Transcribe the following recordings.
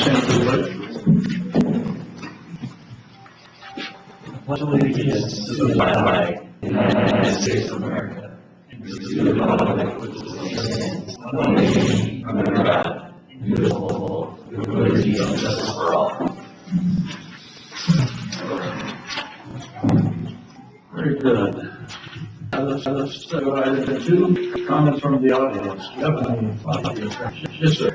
stand for the pledge. Pledge allegiance to the flag of the United States of America and to the republic which stands one nation under God, indivisible, with liberty and justice for all. Very good. Let's go ahead to 2 comments from the audience. Do you have any audience? Yes, sir.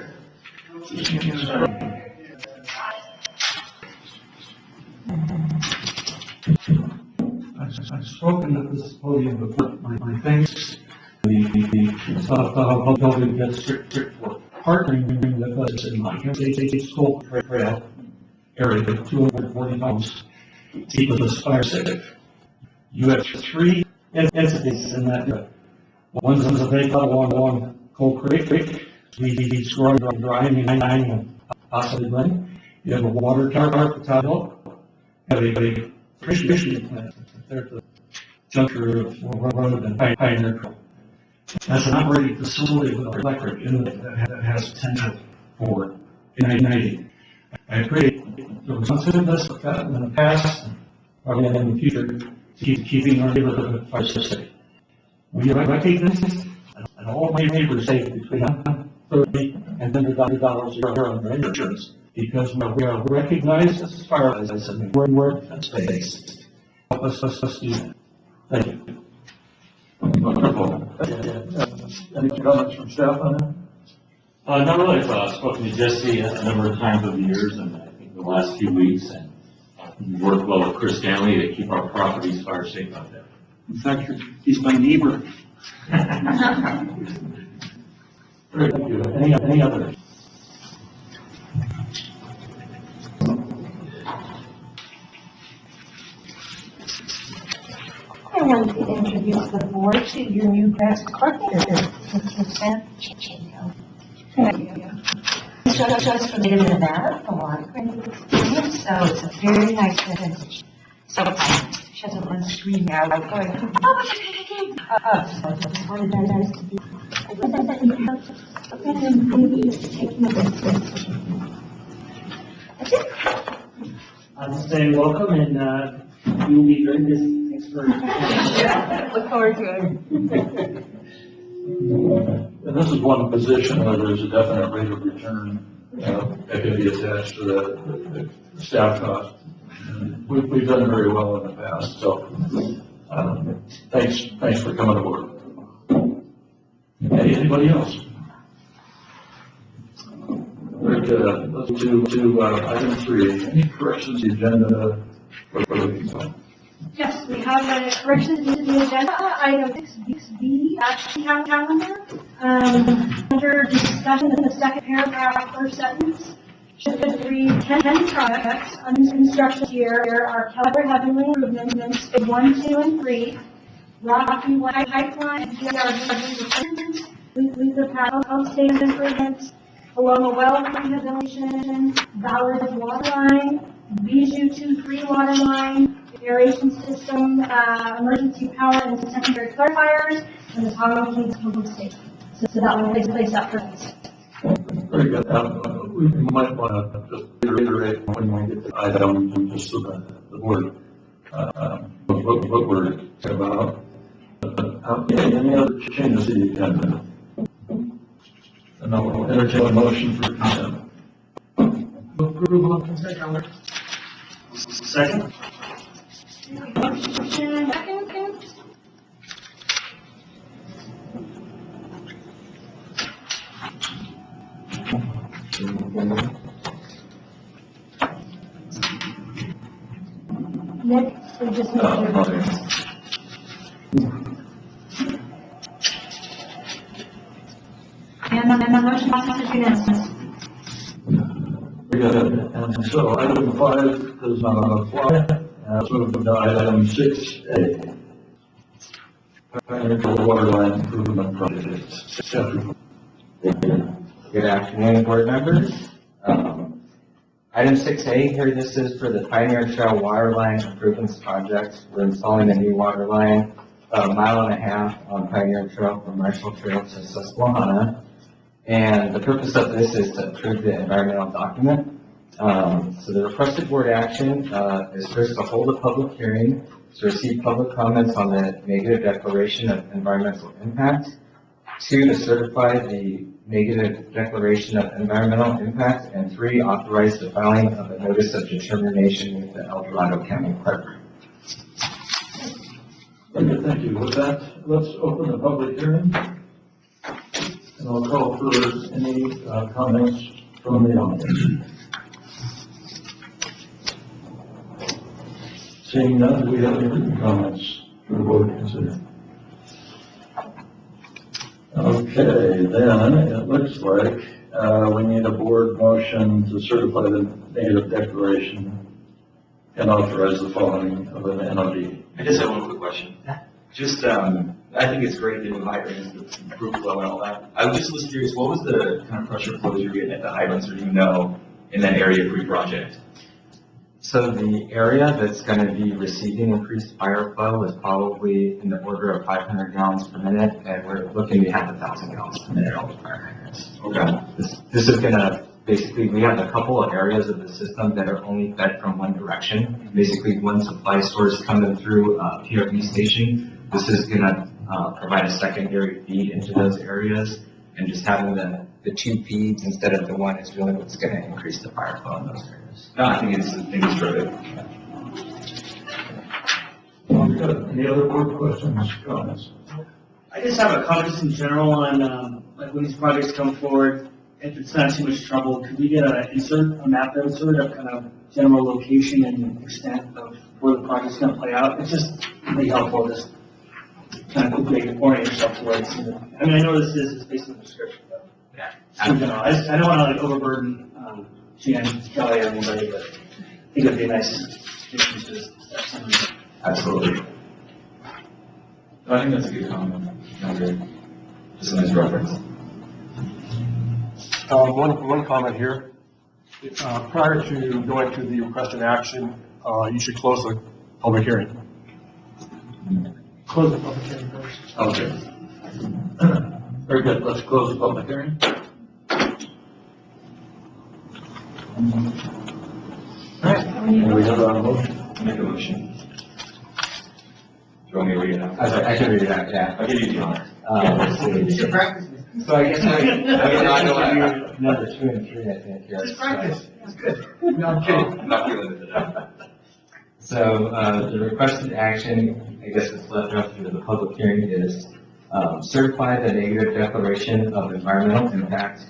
I've spoken at this podium before. My thanks. The South Building District for partnering with us in my school trail area of 240 homes to keep us fire safe. You have 3 entities in that area. One's a big along Coal Creek. We screwing drying and possibly running. You have a water tower at the top hill. You have a fishing plant. There's the juncture of Road and Pioneer Trail. That's an operating facility with electric in it that has potential for igniting. I appreciate the responsiveness of that in the past, and probably in the future, keeping our neighborhood fire safe. We recognize that all my neighbors save between $30 and $100 a year on their insurance because we are recognized as firefighters and we're defense based. Help us do that. Thank you. Wonderful. Any comments from staff on that? Not really. I've spoken to Jesse a number of times over the years, and I think the last few weeks, and we've worked well with Chris Stanley to keep our properties fire safe out there. In fact, he's my neighbor. Thank you. Any others? I wanted to introduce the board to your new grass coordinator, Mr. Sam. Just from Nevada, a lot of great experience, so it's a very nice presentation. So she has a one screen now, like going, oh, so I just wanted that nice to be. That's it. I'll just say welcome, and you will be very busy. Thanks for. Yeah, look forward to it. And this is one position where there's a definite rate of return that can be attached to the staff cost. And we've done very well in the past, so thanks for coming aboard. Anybody else? Very good. Let's do item 3. Any corrections to the agenda for the people? Yes, we have a correction to the agenda, item 6B, action calendar. Under discussion in the second paragraph, first sentence, should read 10 projects under construction here are Caliber Heavenly Improvements, 1, 2, and 3, Rocky White Pipeline, PRD improvements, Luther Power Station improvements, Paloma Well rehabilitation, Ballard Water Line, Bijou 2-3 water line, aeration system, emergency power and secondary clarifiers, and the Tom Kings pumping station. So that will place that for us. Very good. We might want to just reiterate when we get the item, just so that the board, what we're talking about. Any other changes to the agenda? And I'll entertain a motion for consent. Approval of consent calendar. Second. Motion second. Next, we just need to. And the motion passes unanimously. Very good. And so item 5 does not apply. So move to item 6A. Pioneer Water Line Improvement Project. Good afternoon, board members. Item 6A here, this is for the Pioneer Trail Water Line Improvements Project. We're installing a new water line about 1.5 miles on Pioneer Trail from Marshall Trail to Susquehanna. And the purpose of this is to approve the environmental document. So the requested board action is first to hold a public hearing, to receive public comments on the negative declaration of environmental impact. 2, to certify the negative declaration of environmental impact. And 3, authorize the filing of a notice of determination with the El Dorado County Clerk. Okay, thank you. With that, let's open the public hearing. And I'll call for any comments from the audience. Seeing none, do we have any written comments for the board to consider? Okay, then it looks like we need a board motion to certify the negative declaration and authorize the following of an NOD. I just have one quick question. Just, I think it's great that new hydrants, improve flow and all that. I was just curious, what was the kind of pressure flows you're getting at the hydrants, or do you know, in that area pre-project? So the area that's going to be receiving increased fire flow is probably in the order of 500 gallons per minute, and we're looking to have 1,000 gallons per minute on the fire hydrants. Okay. This is going to, basically, we have a couple of areas of the system that are only fed from one direction. Basically, one supply source coming through a PRV station. This is going to provide a secondary feed into those areas, and just having the 2 feeds instead of the one is really what's going to increase the fire flow in those areas. No, I think it's terrific. Good. Any other board questions, comments? I just have a comment in general on, like when these projects come forward, if it's not too much trouble, could we get a map of sort of kind of general location and extent of where the project's going to play out? It's just really helpful, just kind of quickly orient yourself to where it's, I mean, I know this is based on the description, but Yeah. in general, I don't want to like overburden, Jan, Kelly, everybody, but I think it'd be nice addition to this. Absolutely. No, I think that's a good comment. I agree. Just a nice reference. One comment here. Prior to going to the requested action, you should close the public hearing. Close the public hearing first. Okay. Very good. Let's close the public hearing. All right. And we have a motion. Make a motion. Do you want me to read it out? I can read it out, yeah. I'll give you the honor. Let's see. So I guess I know number 2 and 3, I think. Here. Just practice. That's good. No, I'm kidding. I'm not feeling it today. So the requested action, I guess it's left up to the public hearing, is certify the negative declaration of environmental impact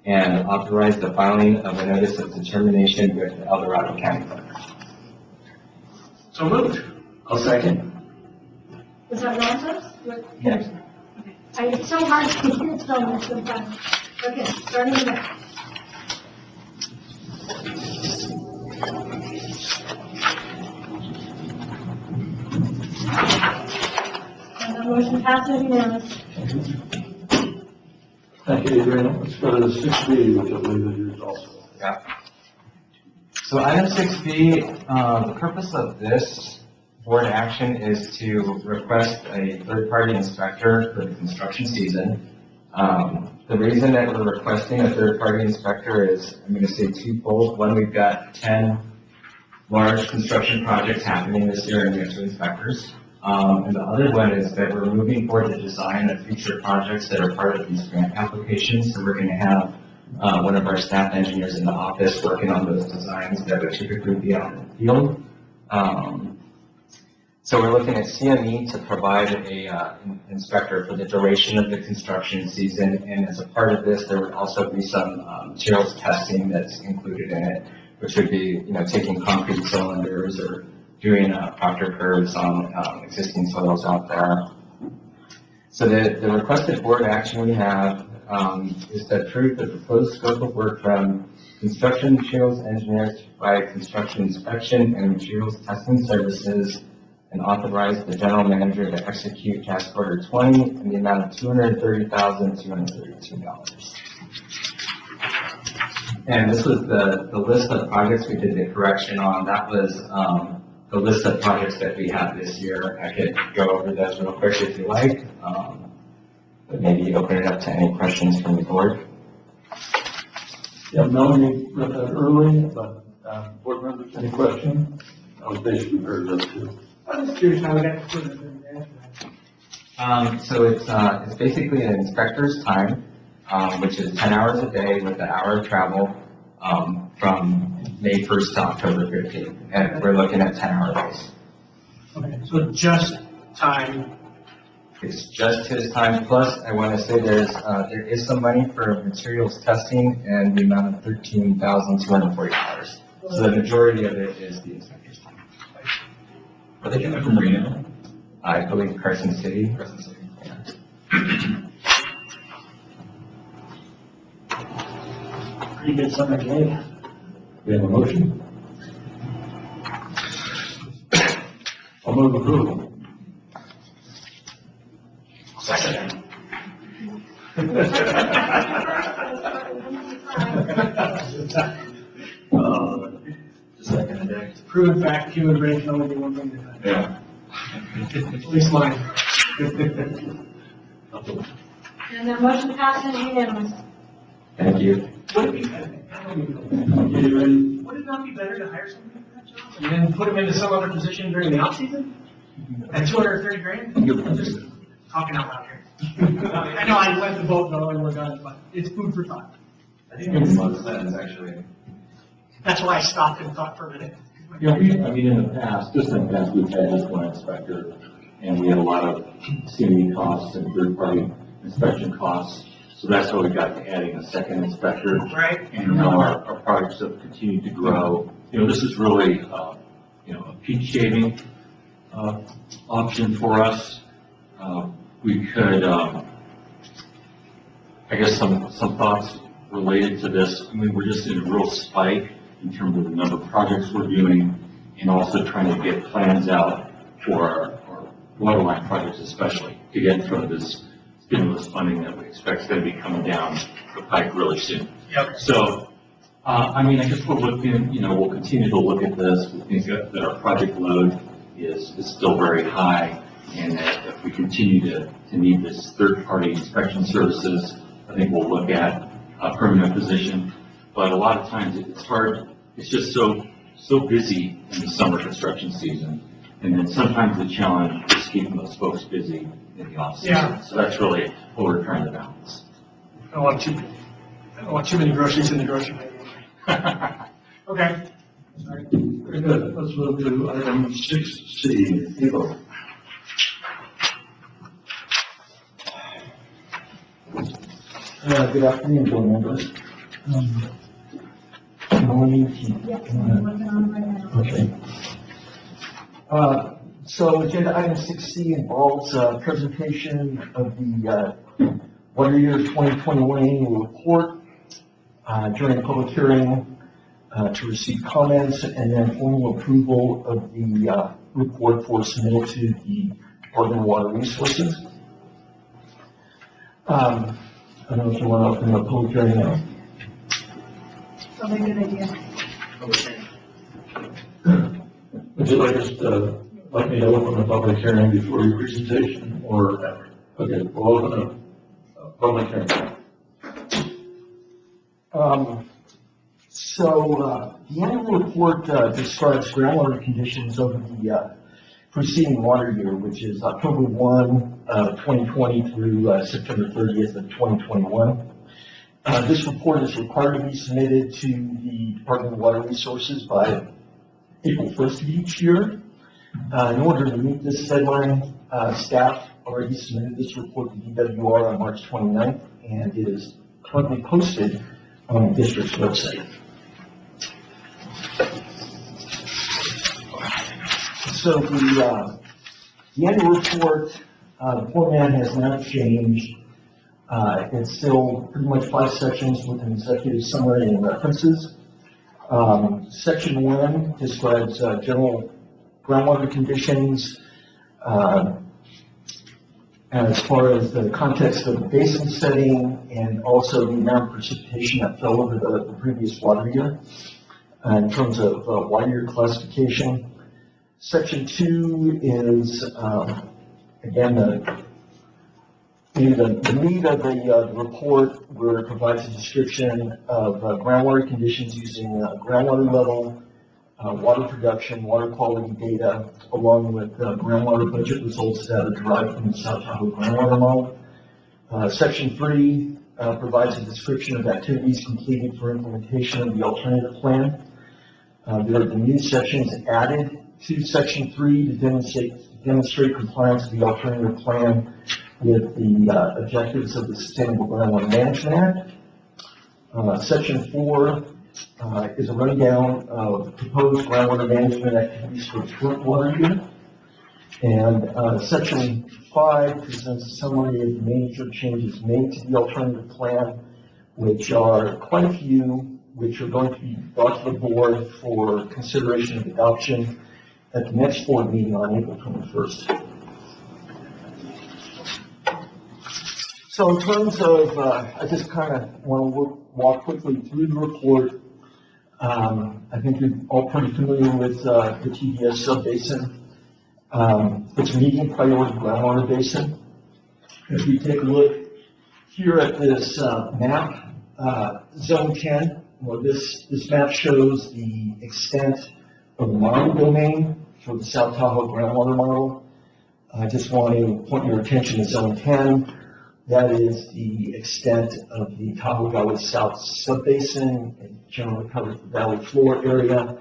and authorize the filing of a notice of determination with the El Dorado County Clerk. So moved. I'll second. Was that nonsense? Yes. It's so hard to hear spelling sometimes. Okay, starting again. And the motion passes unanimously. Thank you, Adriana. Let's go to the 6B, which I believe is yours also. Yeah. So item 6B, the purpose of this board action is to request a third-party inspector for the construction season. The reason that we're requesting a third-party inspector is, I'm going to say twofold. One, we've got 10 large construction projects happening this year, and we have 2 inspectors. And the other one is that we're moving forward to design of future projects that are part of these grant applications. So we're going to have one of our staff engineers in the office working on those designs that would typically be out in the field. So we're looking at CME to provide an inspector for the duration of the construction season, and as a part of this, there would also be some materials testing that's included in it, which would be, taking concrete cylinders or doing proctor curves on existing soils out there. So the requested board action we have is to approve the proposed scope of work from construction materials engineers to provide construction inspection and materials testing services, and authorize the general manager to execute task order 20 in the amount of $230,232. And this was the list of projects we did the correction on. That was the list of projects that we have this year. I could go over those real quick if you like, but maybe open it up to any questions from the board. Yeah, Melanie read that early, but, board members, any questions? I was basically heard that too. I'm just curious how we got to put it in there. So it's basically an inspector's time, which is 10 hours a day with an hour of travel, from May 1st to October 15th. And we're looking at 10-hour days. Okay, so just time. It's just his time, plus I want to say there is some money for materials testing and the amount of $13,240. So the majority of it is the inspector's time. Are they coming from Reno? I believe Carson City. Yeah. Pretty good summer day. We have a motion? I'll move approval. Second. Second a day. Proven fact, human brain can only do one thing at a time. Yeah. At least mine. And the motion passes unanimously. Thank you. Would it be better? Would it not be better to hire somebody for that job and then put him into some other position during the off season? At $230,000? I'm just talking out loud here. I know I let the vote go and we're done, but it's food for thought. I think it makes a lot of sense, actually. That's why I stopped and thought for a minute. Yeah, in the past, just in the past, we've had just one inspector, and we had a lot of CME costs and third-party inspection costs. So that's how we got to adding a second inspector. Right. And now our projects have continued to grow. This is really, a peak shaving, option for us. We could, I guess some thoughts related to this. We're just in a real spike in terms of the number of projects we're doing and also trying to get plans out for our water line projects especially to get in front of this stimulus funding that we expect is going to be coming down the pike really soon. Yep. So, I guess we're looking, we'll continue to look at this. We think that our project load is still very high, and that if we continue to need this third-party inspection services, I think we'll look at a permanent position. But a lot of times it's hard, it's just so busy in the summer construction season. And then sometimes the challenge is keeping those folks busy in the off season. Yeah. So that's really what we're trying to balance. I don't want too many groceries in the grocery bag. Okay. Sorry. Very good. Let's move to item 6C. Evo. Good afternoon, board members. Okay. So agenda item 6C involves a presentation of the water year 2021 annual report during a public hearing to receive comments and then formal approval of the report for submittal to the Department of Water Resources. I don't know if you want to open the public hearing now. Probably a good idea. Would you like us to, like me to open the public hearing before your presentation or after? Okay, we'll open a public hearing. The annual report describes groundwater conditions over the preceding water year, which is October 1, 2020 through September 30th of 2021. This report is required to be submitted to the Department of Water Resources by April 1st of each year. In order to meet this deadline, staff already submitted this report to DWR on March 29th, and it is currently posted on the district's website. So the annual report, the format has not changed. It's still pretty much 5 sections with an executive summary and references. Section 1 describes general groundwater conditions as far as the context of the basin setting and also the amount of precipitation that fell over the previous water year in terms of water year classification. Section 2 is, again, The meat of the report where it provides a description of groundwater conditions using groundwater level, water production, water quality data, along with groundwater budget results that are derived from the South Tahoe groundwater model. Section 3 provides a description of activities completed for implementation of the alternative plan. There are the new sections added to Section 3 to demonstrate compliance with the alternative plan with the objectives of the Sustainable Groundwater Management Act. Section 4 is a rundown of proposed groundwater management activities for the current water year. And Section 5 presents a summary of the major changes made to the alternative plan, which are quite a few, which are going to be brought to the board for consideration of adoption at the next board meeting on April 21st. So in terms of, I just kind of want to walk quickly through the report. I think you're all pretty familiar with the TDS subbasin. It's a medium priority groundwater basin. If we take a look here at this map, Zone 10, well, this map shows the extent of the model domain for the South Tahoe groundwater model. I just want to point your attention to Zone 10. That is the extent of the Tahoe Valley South subbasin. It generally covers the valley floor area.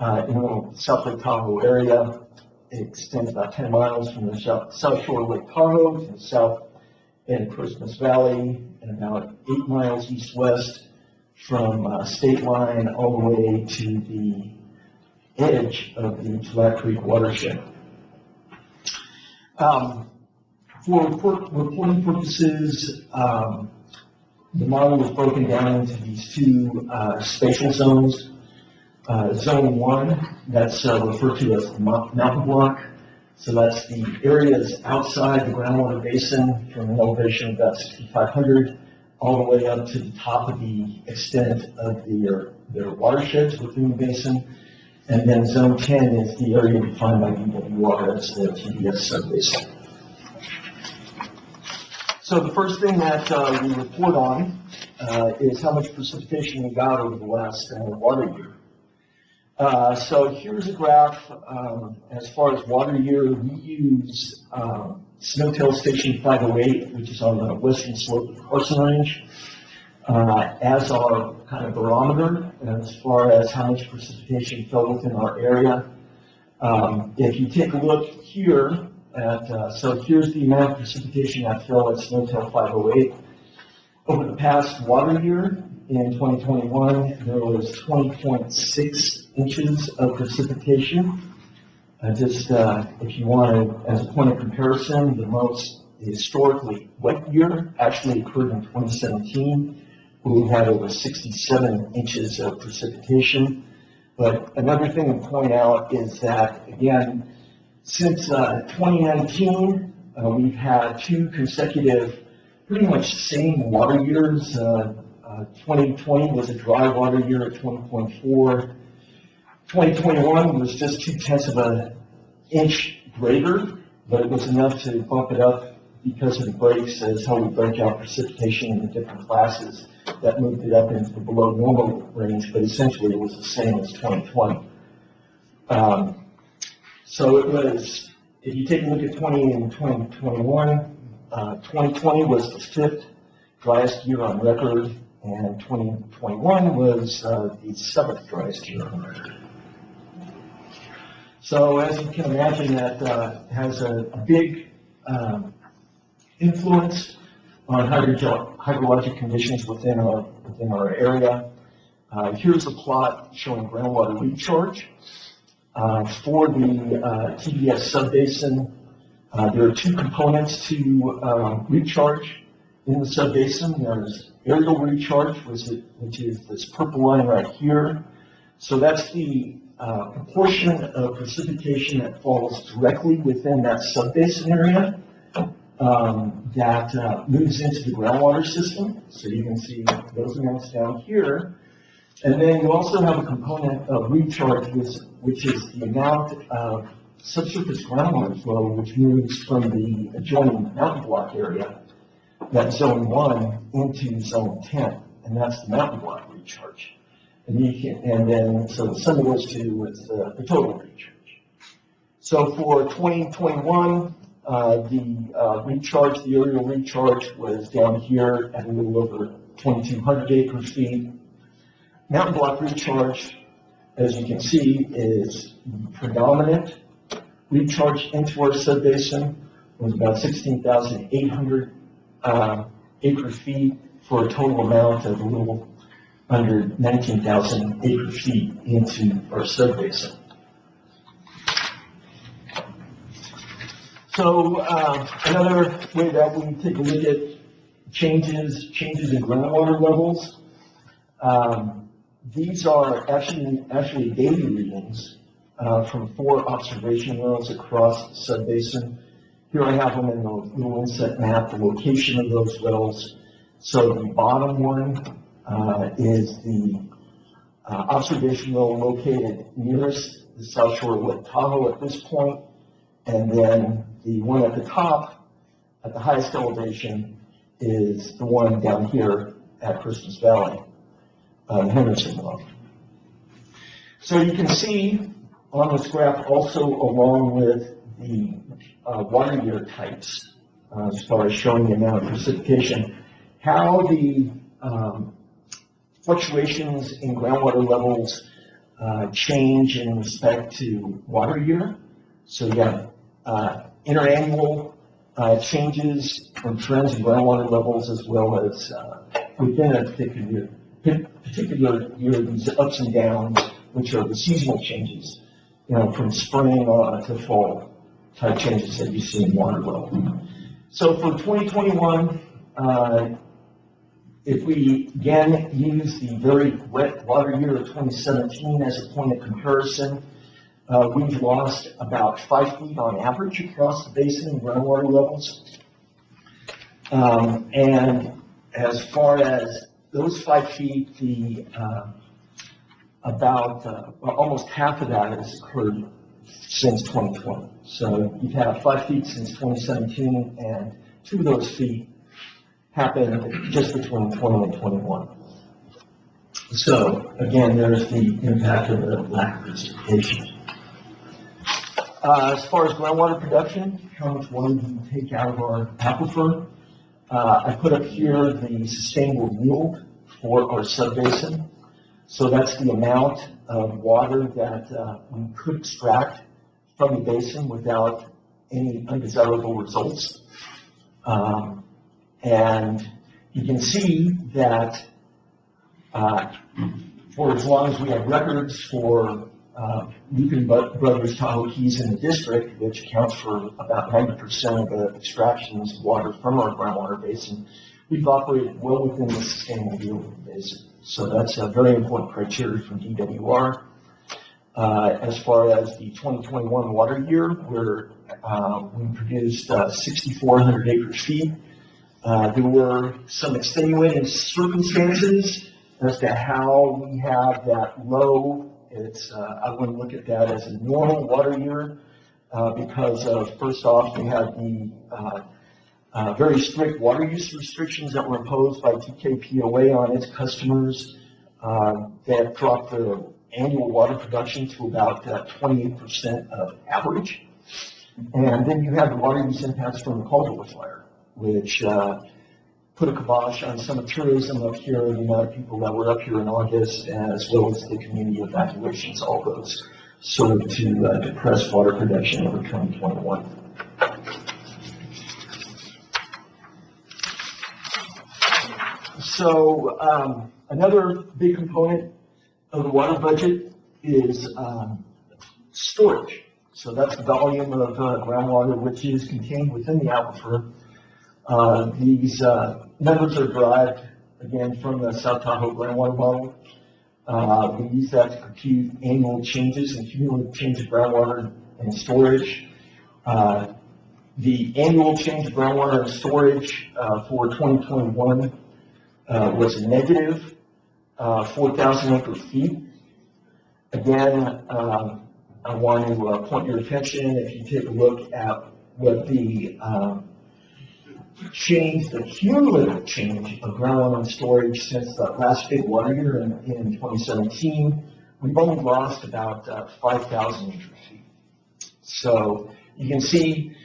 In the South Lake Tahoe area, it extends about 10 miles from the South Shore of Lake Tahoe to the south end of Christmas Valley, and about 8 miles east-west from State Line all the way to the edge of the Flat Creek watershed. For reporting purposes, the model was broken down into these two spatial zones. Zone 1, that's referred to as the mountain block. So that's the areas outside the groundwater basin from an elevation of about 6,500 all the way up to the top of the extent of their watersheds within the basin. And then Zone 10 is the area defined by DWR as the TDS subbasin. So the first thing that we report on is how much precipitation we got over the last water year. So here's a graph as far as water year. We use Snowtail Station 508, which is on the western slope of the Carson Range, as our kind of barometer as far as how much precipitation fell within our area. If you take a look here, so here's the amount of precipitation that fell at Snowtail 508. Over the past water year, in 2021, there was 20.6 inches of precipitation. Just if you want to, as a point of comparison, the most historically wet year actually occurred in 2017, where we had over 67 inches of precipitation. But another thing to point out is that, again, since 2019, we've had 2 consecutive, pretty much same water years. 2020 was a dry water year at 20.4. 2021 was just 0.2 of an inch greater, but it was enough to bump it up because of the breaks, as how we break out precipitation into different classes that moved it up into the below normal range, but essentially it was the same as 2020. So it was, if you take a look at 20 and 2021, 2020 was the 5th driest year on record, and 2021 was the 7th driest year on record. So as you can imagine, that has a big influence on hydrologic conditions within our area. Here's a plot showing groundwater recharge. For the TDS subbasin, there are 2 components to recharge in the subbasin. There's aerial recharge, which is this purple line right here. So that's the proportion of precipitation that falls directly within that subbasin area that moves into the groundwater system. So you can see those amounts down here. And then you also have a component of recharge, which is the amount of subsurface groundwater flow which moves from the adjoining mountain block area that zone 1 into zone 10, and that's the mountain block recharge. And then, so the sum of those two is the total recharge. So for 2021, the recharge, the aerial recharge was down here at a little over 2,200 acre feet. Mountain block recharge, as you can see, is predominant recharge into our subbasin. It was about 16,800 acre feet for a total amount of a little under 19,000 acre feet into our subbasin. So another way that we take a look at changes in groundwater levels. These are actually daily readings from 4 observation wells across the subbasin. Here I have them in the little inset map, the location of those wells. So the bottom one is the observation well located nearest the south shore of Lake Tahoe at this point, and then the one at the top, at the highest elevation, is the one down here at Christmas Valley, Henderson well. So you can see on this graph also, along with the water year types, as far as showing the amount of precipitation, how the fluctuations in groundwater levels change in respect to water year. So you have interannual changes and trends in groundwater levels, as well as within a particular year, these ups and downs, which are the seasonal changes, from spring to fall type changes that you see in water level. So for 2021, if we again use the very wet water year of 2017 as a point of comparison, we've lost about 5 feet on average across the basin in groundwater levels. And as far as those 5 feet, almost half of that has occurred since 2020. So you've had 5 feet since 2017, and 2 of those feet happened just between 20 and 21. So again, there's the impact of the lack of precipitation. As far as groundwater production, how much water do you take out of our aquifer? I put up here the sustainable yield for our subbasin. So that's the amount of water that we could extract from the basin without any undesirable results. And you can see that for as long as we have records for Lucan Brothers Tahoe Keys in the district, which accounts for about 90% of the extractions of water from our groundwater basin, we've operated well within the sustainable yield of the basin. So that's a very important criteria from DWR. As far as the 2021 water year, we produced 6,400 acre feet. There were some extenuating circumstances as to how we have that low. I want to look at that as a normal water year because of, first off, we had the very strict water use restrictions that were imposed by TKPOA on its customers that dropped the annual water production to about 28% of average. And then you have the water use impacts from the Caldwell fire, which put a kibosh on some of tourism up here, the amount of people that were up here in August, as well as the community evacuations, all those served to depress water production over 2021. So another big component of the water budget is storage. So that's the volume of groundwater which is contained within the aquifer. These numbers are derived, again, from the South Tahoe groundwater model. We use that to compute annual changes and cumulative change of groundwater and storage. The annual change of groundwater and storage for 2021 was a negative 4,000 acre feet. Again, I want to point your attention, if you take a look at what the change, the cumulative change of groundwater storage since the last big water year in 2017, we've only lost about 5,000 acre feet. So you can see,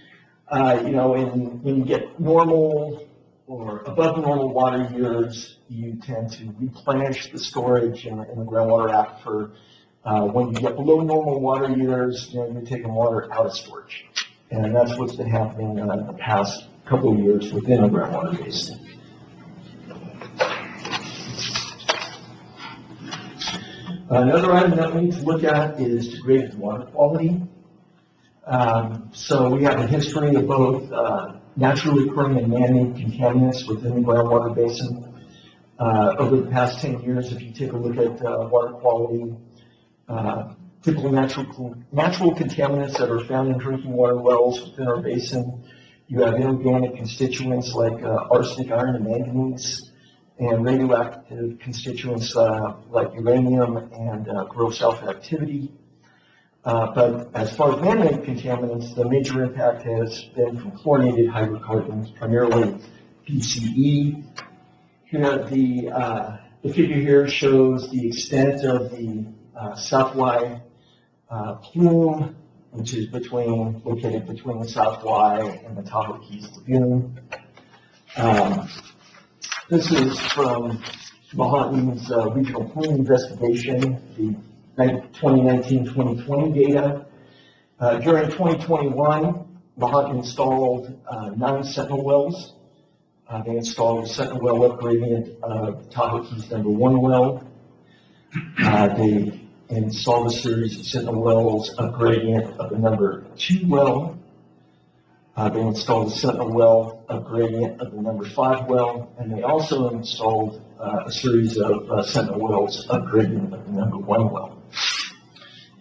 when you get normal or above normal water years, you tend to replenish the storage in the groundwater aquifer. When you get below normal water years, you're taking water out of storage. And that's what's been happening in the past couple of years within the groundwater basin. Another item that we need to look at is degraded water quality. So we have a history of both naturally occurring and man-made contaminants within the groundwater basin. Over the past 10 years, if you take a look at water quality, typical natural contaminants that are found in drinking water wells within our basin, you have inorganic constituents like arsenic, iron, and manganese, and radioactive constituents like uranium and gross alpha activity. But as far as man-made contaminants, the major impact has been from fluorinated hydrocarbons, primarily PCE. Here, the figure here shows the extent of the South Y plume, which is located between the South Y and the Tahoe Keys Lagoon. This is from Mahatma's regional plume investigation, the 2019-2020 data. During 2021, Mahatma installed 9 Sentinel wells. They installed a Sentinel well upgradient of Tahoe Keys #1 well. They installed a series of Sentinel wells upgradient of the #2 well. They installed a Sentinel well upgradient of the #5 well, and they also installed a series of Sentinel wells upgradient of the #1 well.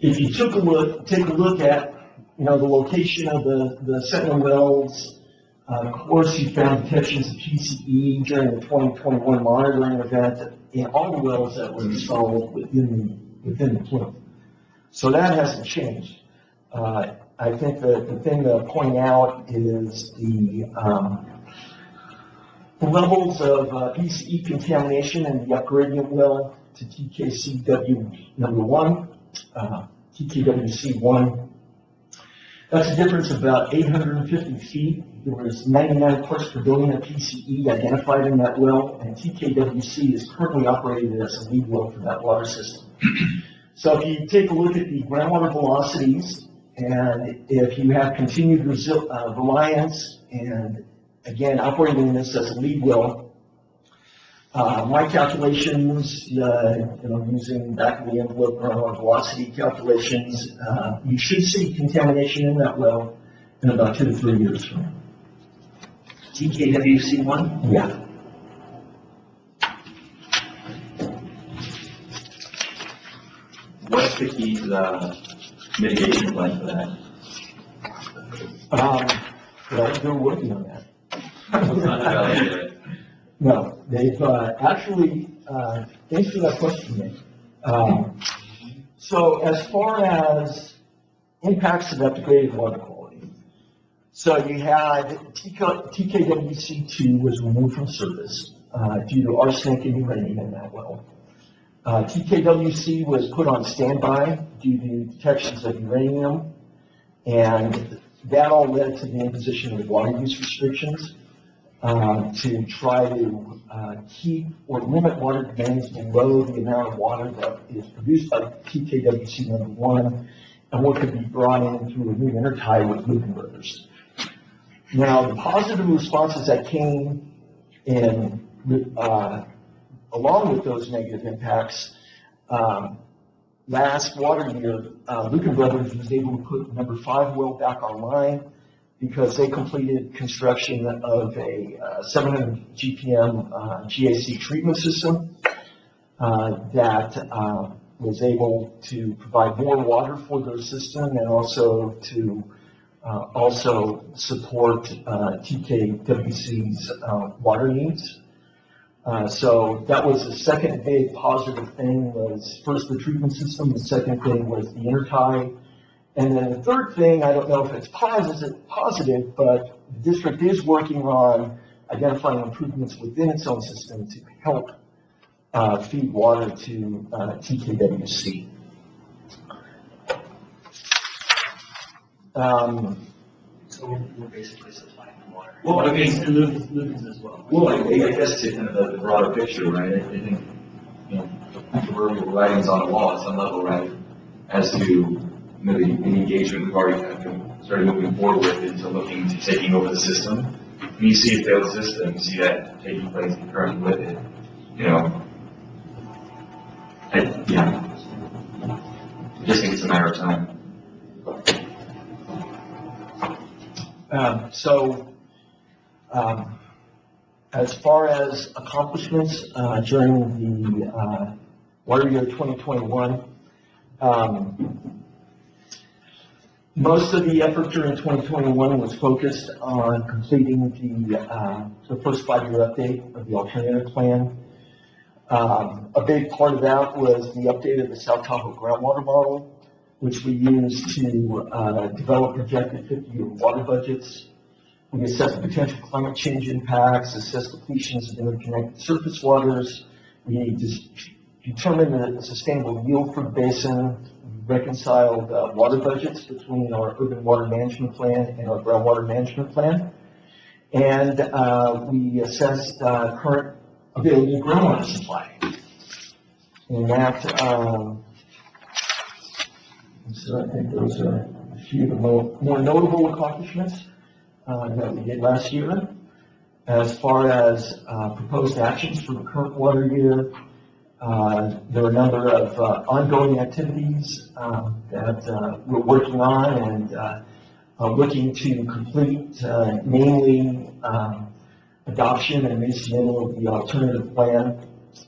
If you take a look at the location of the Sentinel wells, of course you found detections of PCE during the 2021 monitoring event in all the wells that were installed within the plume. So that hasn't changed. I think the thing to point out is the levels of PCE contamination in the upgradient well to TKCW #1, TKWC1. That's a difference of about 850 feet. There was 99 parts per billion of PCE identified in that well, and TKWC is currently operated as a lead well for that water system. So if you take a look at the groundwater velocities, and if you have continued reliance, and again, operating this as a lead well, my calculations, using back of the envelope groundwater velocity calculations, you should see contamination in that well in about 2 to 3 years from now. TKWC1? Yeah. What's the key to the mitigation plan for that? Well, they're working on that. It's not evaluated. No, they've actually, thanks for that question, Nick. So as far as impacts of that degraded water quality, so you had TKWC2 was removed from service due to arsenic and uranium in that well. TKWC was put on standby due to detections of uranium, and that all led to the imposition of water use restrictions to try to keep or limit water demands below the amount of water that is produced by TKWC #1 and what could be brought in through a new intertie with Lucan Brothers. Now, the positive responses that came in along with those negative impacts, last water year, Lucan Brothers was able to put #5 well back online because they completed construction of a 700 GPM GAC treatment system that was able to provide more water for their system and also to support TKWC's water needs. So that was the second big positive thing was first the treatment system. The second thing was the intertie. And then the third thing, I don't know if it's positive, but the district is working on identifying improvements within its own system to help feed water to TKWC. So we're basically supplying the water. Well, I mean, And Lucas as well. well, I guess to kind of the broader picture, right, I think, you know, the writing's on the wall at some level, right, as to, you know, the engagement we've already kind of started moving forward with into looking to taking over the system. When you see a failed system, you see that taking place concurrently with it, you know, yeah, I just think it's a matter of time. As far as accomplishments during the water year 2021, most of the effort during 2021 was focused on completing the first 5-year update of the alternative plan. A big part of that was the update of the South Tahoe groundwater model, which we used to develop projected 50-year water budgets. We assessed potential climate change impacts, assessed depletions of interconnected surface waters. We determined the sustainable yield for the basin, reconciled water budgets between our urban water management plan and our groundwater management plan. And we assessed current available groundwater supply. And that, so I think those are a few of the more notable accomplishments that we did last year. As far as proposed actions for the current water year, there are a number of ongoing activities that we're working on and looking to complete, mainly adoption and resubmittal of the alternative plan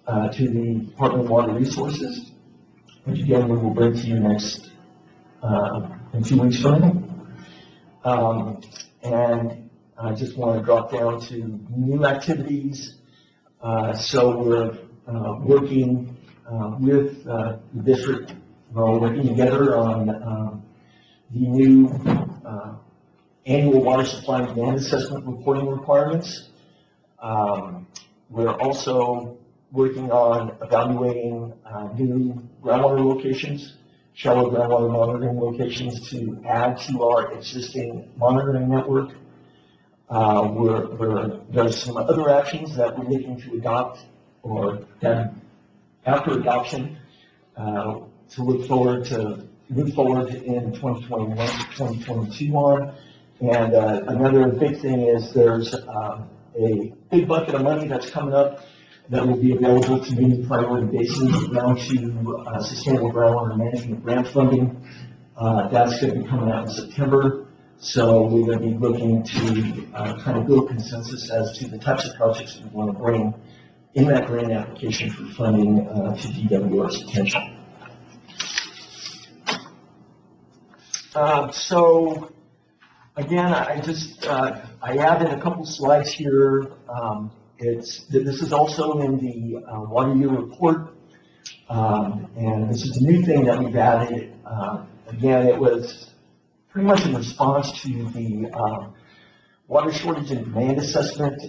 to the Department of Water Resources, which again we will bring to you next in 2 weeks from now. And I just want to drop down to new activities. So we're working with the district, working together on the new annual water supply and demand assessment reporting requirements. We're also working on evaluating new groundwater locations, shallow groundwater monitoring locations to add to our existing monitoring network. There's some other actions that we're looking to adopt or then after adoption to look forward to move forward in 2021 to 2022 on. And another big thing is there's a big bucket of money that's coming up that will be available to new priority basins down to sustainable groundwater management grant funding. That's going to be coming out in September. So we're going to be looking to kind of build consensus as to the types of projects we want to bring in that grant application for funding to DWR's attention. So again, I added a couple slides here. This is also in the water year report, and this is a new thing that we've added. Again, it was pretty much in response to the water shortage and demand assessment.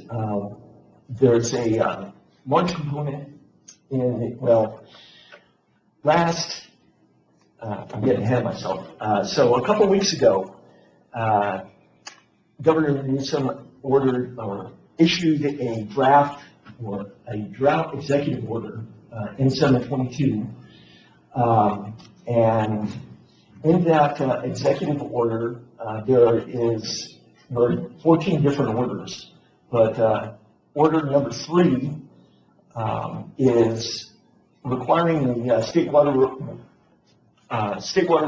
There's a large component in the, I'm getting ahead of myself. So a couple weeks ago, Governor Newsom issued a draft or a drought executive order in 722, and in that executive order there are 14 different orders, but order number 3 is requiring the State Water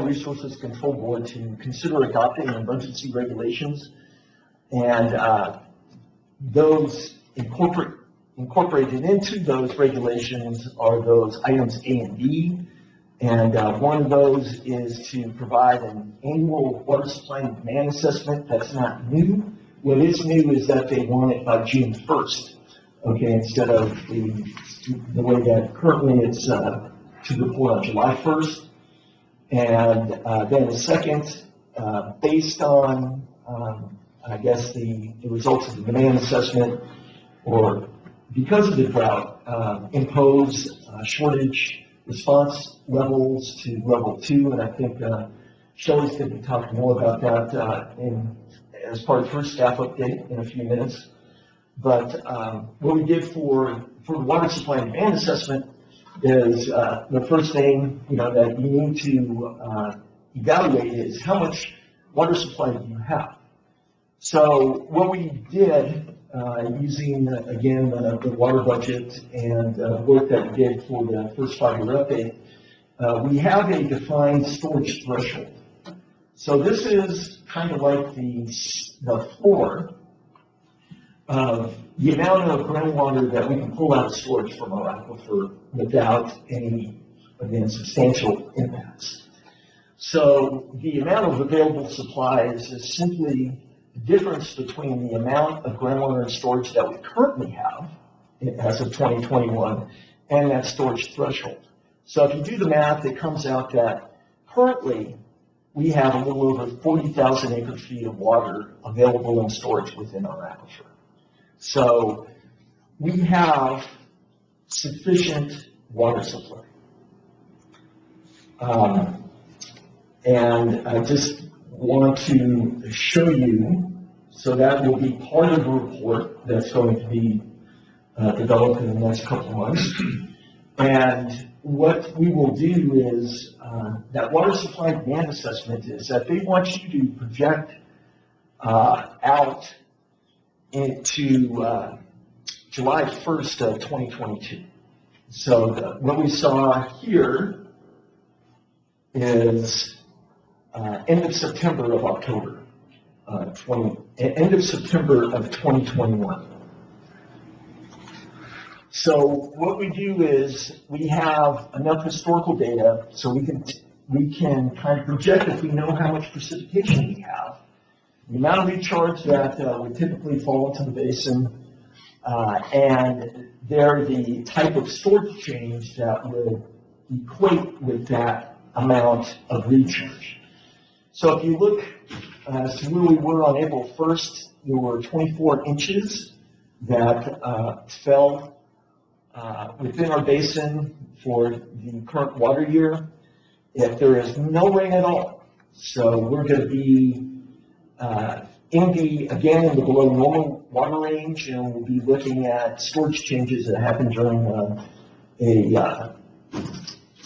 Resources Control Board to consider adopting emergency regulations, and those incorporated into those regulations are those items A and B, and one of those is to provide an annual water supply and demand assessment. That's not new. What is new is that they want it by June 1st, okay, instead of the way that currently it's to report on July 1st. And then the second, based on, I guess, the results of the demand assessment, or because of the drought, impose shortage response levels to level 2, and I think Shelley's going to be talking more about that as part of her staff update in a few minutes. But what we did for the water supply and demand assessment is the first thing that you need to evaluate is how much water supply do you have. So what we did, using again the water budget and work that we did for the first 5-year update, we have a defined storage threshold. So this is kind of like the floor of the amount of groundwater that we can pull out of storage from our aquifer without any, again, substantial impacts. So the amount of available supplies is simply the difference between the amount of groundwater in storage that we currently have as of 2021 and that storage threshold. So if you do the math, it comes out that currently we have a little over 40,000 acre-feet of water available in storage within our aquifer. So we have sufficient water supply. And I just want to show you, so that will be part of the report that's going to be developed in the next couple of months. And what we will do is, that water supply demand assessment is that they want you to project out into July 1st of 2022. So what we saw here is end of September of October, end of September of 2021. So what we do is we have enough historical data so we can kind of project, if we know how much precipitation we have, the amount of recharge that would typically fall into the basin, and they're the type of storage change that would equate with that amount of recharge. So if you look as to where we were on April 1st, there were 24 inches that fell within our basin for the current water year. If there is no rain at all, so we're going to be in the below normal water range, and we'll be looking at storage changes that happen during a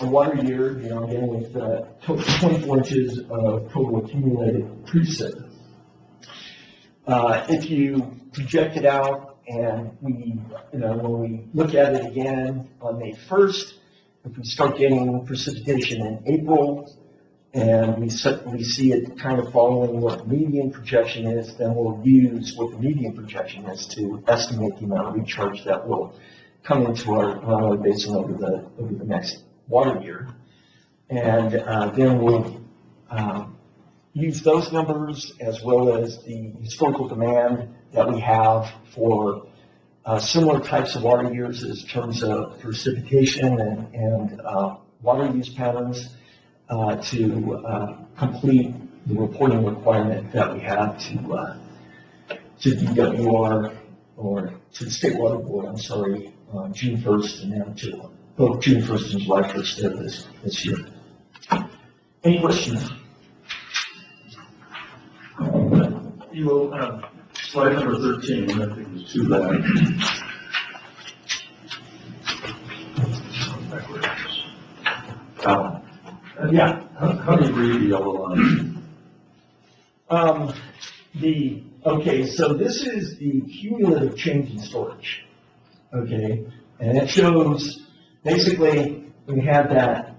water year, again with 24 inches of total accumulated precip. If you project it out, and when we look at it again on May 1st, if we start getting precipitation in April, and we see it kind of following what the median projection is, then we'll use what the median projection is to estimate the amount of recharge that will come into our basin over the next water year. And then we'll use those numbers as well as the historical demand that we have for similar types of water years in terms of precipitation and water use patterns to complete the reporting requirement that we have to DWR, or to the State Water Board, on June 1st, and now to both June 1st and July 1st of this year. Any questions? You will have slide number 13, I think it's too bad. Yeah. How do you read the yellow line? Okay, so this is the cumulative change in storage. Okay, and it shows basically we have that.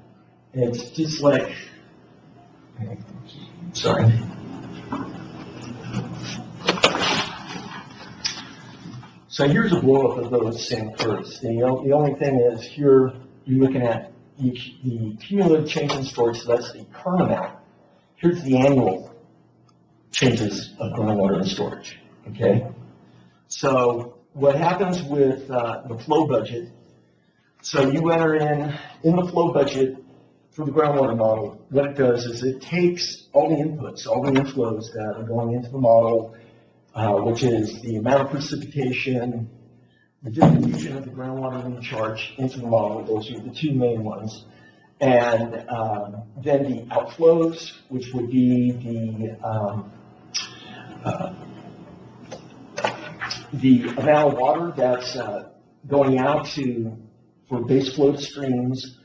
It's just like, sorry. So here's a blow up of those same curves. The only thing is here you're looking at the cumulative change in storage, so that's the current amount. Here's the annual changes of groundwater in storage, okay? So what happens with the flow budget, so you enter in the flow budget for the groundwater model, what it does is it takes all the inputs, all the inflows that are going into the model, which is the amount of precipitation, the distribution of the groundwater recharge into the model. Those are the two main ones. And then the outflows, which would be the amount of water that's going out for base flow streams,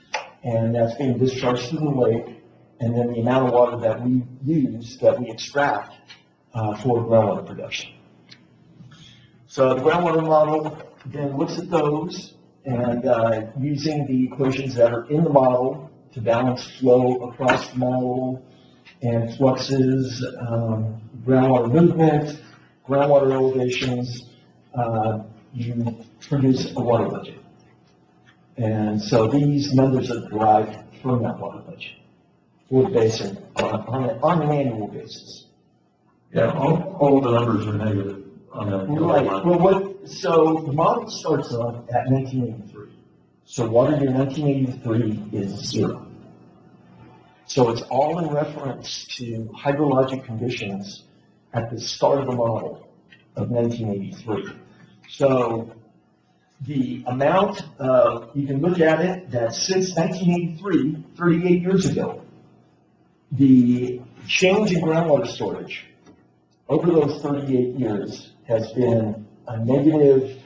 and that's being discharged to the lake, and then the amount of water that we use, that we extract for groundwater production. So the groundwater model then looks at those, and using the equations that are in the model to balance flow across the model and fluxes, groundwater movement, groundwater elevations, you produce a water budget. And so these numbers are derived from that water budget for the basin on an annual basis. Yeah, all the numbers are negative on that. Right. Well, so the model starts off at 1983. So water year 1983 is 0. So it's all in reference to hydrologic conditions at the start of the model of 1983. So the amount, you can look at it, that since 1983, 38 years ago, the change in groundwater storage over those 38 years has been a negative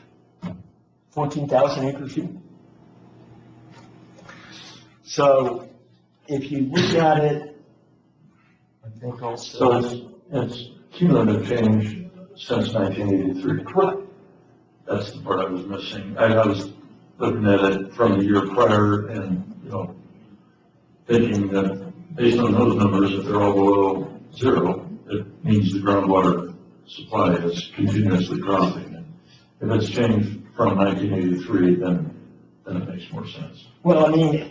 14,000 acre-feet. So if you look at it, I think also... So it's cumulative change since 1983. Correct. That's the part I was missing. I was looking at it from the year prior and, thinking that based on those numbers, if they're all below 0, it means the groundwater supply is continuously dropping. If it's changed from 1983, then it makes more sense. Well, I mean,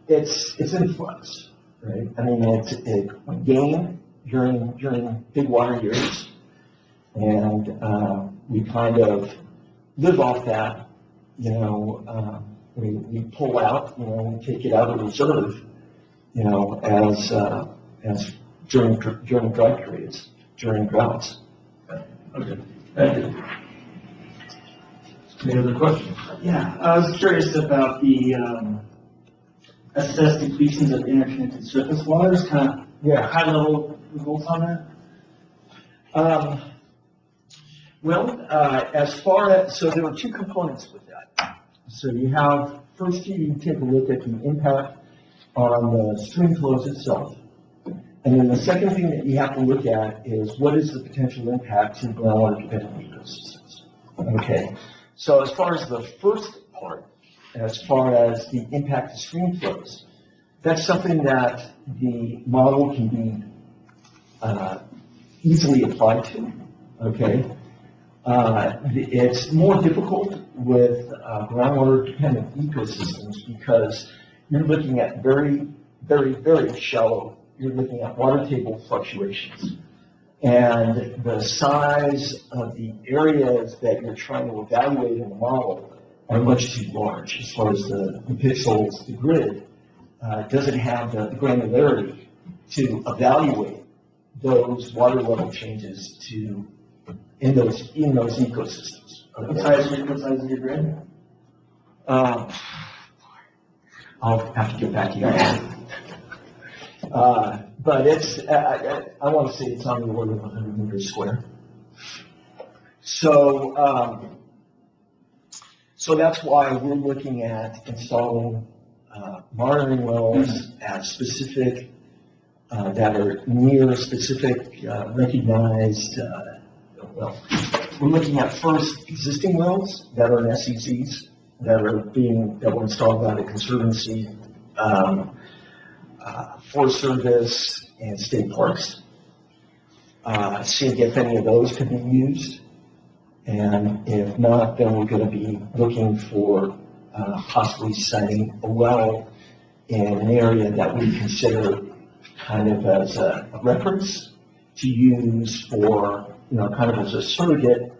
it's in flux, right? I mean, it gain during big water years, and we kind of live off that, we pull out, we take it out of reserve, as during dry periods, during droughts. Okay, thank you. Any other questions? Yeah, I was curious about the assessed depletions of interconnected surface waters, kind of high-level results on that? Well, as far as, so there are two components with that. So you have, first you take a look at the impact on the stream flows itself. And then the second thing that you have to look at is what is the potential impact to groundwater dependent ecosystems. Okay, so as far as the first part, as far as the impact to stream flows, that's something that the model can be easily applied to, okay? It's more difficult with groundwater-dependent ecosystems because you're looking at very, very, very shallow, you're looking at water table fluctuations. And the size of the areas that you're trying to evaluate in the model are much too large as far as the pixels, the grid, doesn't have the granularity to evaluate those water level changes in those ecosystems. What size is your grid? I'll have to get back to you. But it's, I want to say it's on the order of 100 meters square. So, so that's why we're looking at installing monitoring wells at specific, that are near specific recognized, well, we're looking at first existing wells that are in SECs that were installed by the Conservancy, Forest Service, and state parks. See if any of those could be used. And if not, then we're going to be looking for possibly siting a well in an area that we consider kind of as a reference to use for, kind of as a surrogate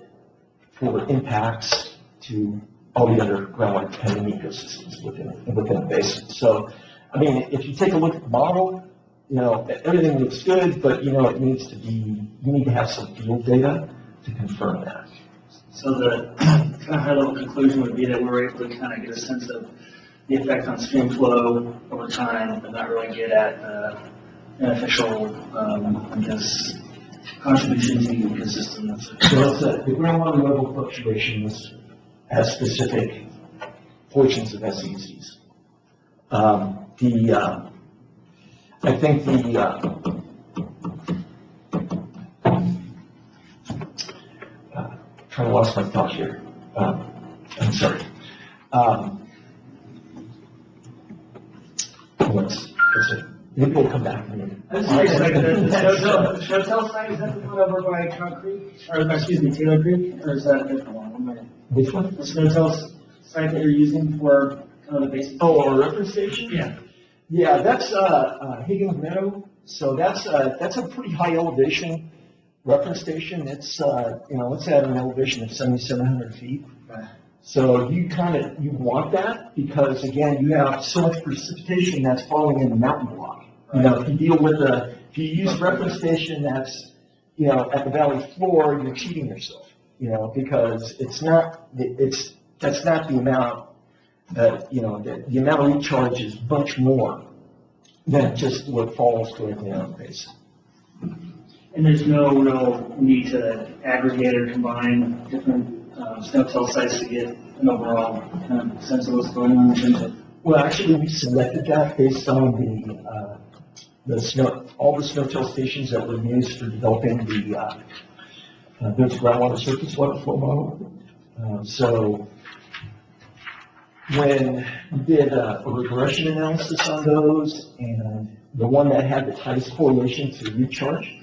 for impacts to all the other groundwater dependent ecosystems within the basin. So I mean, if you take a look at the model, you know, everything looks good, but you know, it needs to be, you need to have some field data to confirm that. So the kind of high-level conclusion would be that we're able to kind of get a sense of the effect on stream flow over time, but not really get at beneficial, I guess, contribution to the ecosystem. So the groundwater level fluctuations have specific portions of SECs. I think kind of lost my thought here. I'm sorry. What's it? Maybe we'll come back to me. I was curious, like the Snowtail site, is that the one over by Trunk Creek, or excuse me, Taylor Creek, or is that a different one? Which one? The Snowtail site that you're using for kind of the basic. Oh, our reference station? Yeah. Yeah, that's Higgins Meadow. So that's a pretty high elevation reference station. It's you know, it's at an elevation of 7,700 feet. Right. So you want that because again, you have so much precipitation that's falling in the mountain block. You know, if you use reference station that's, you know, at the valley floor, you're cheating yourself. You know, because that's not the amount. You know, the amount of recharge is much more than just what falls directly on the base. And there's no real need to aggregate or combine different Snowtail sites to get an overall kind of sense of what's going on in terms of. Well, actually, we selected that based on all the Snowtail stations that were used for developing those groundwater surface water flow model. So when we did a regression analysis on those, and the one that had the tightest correlation to recharge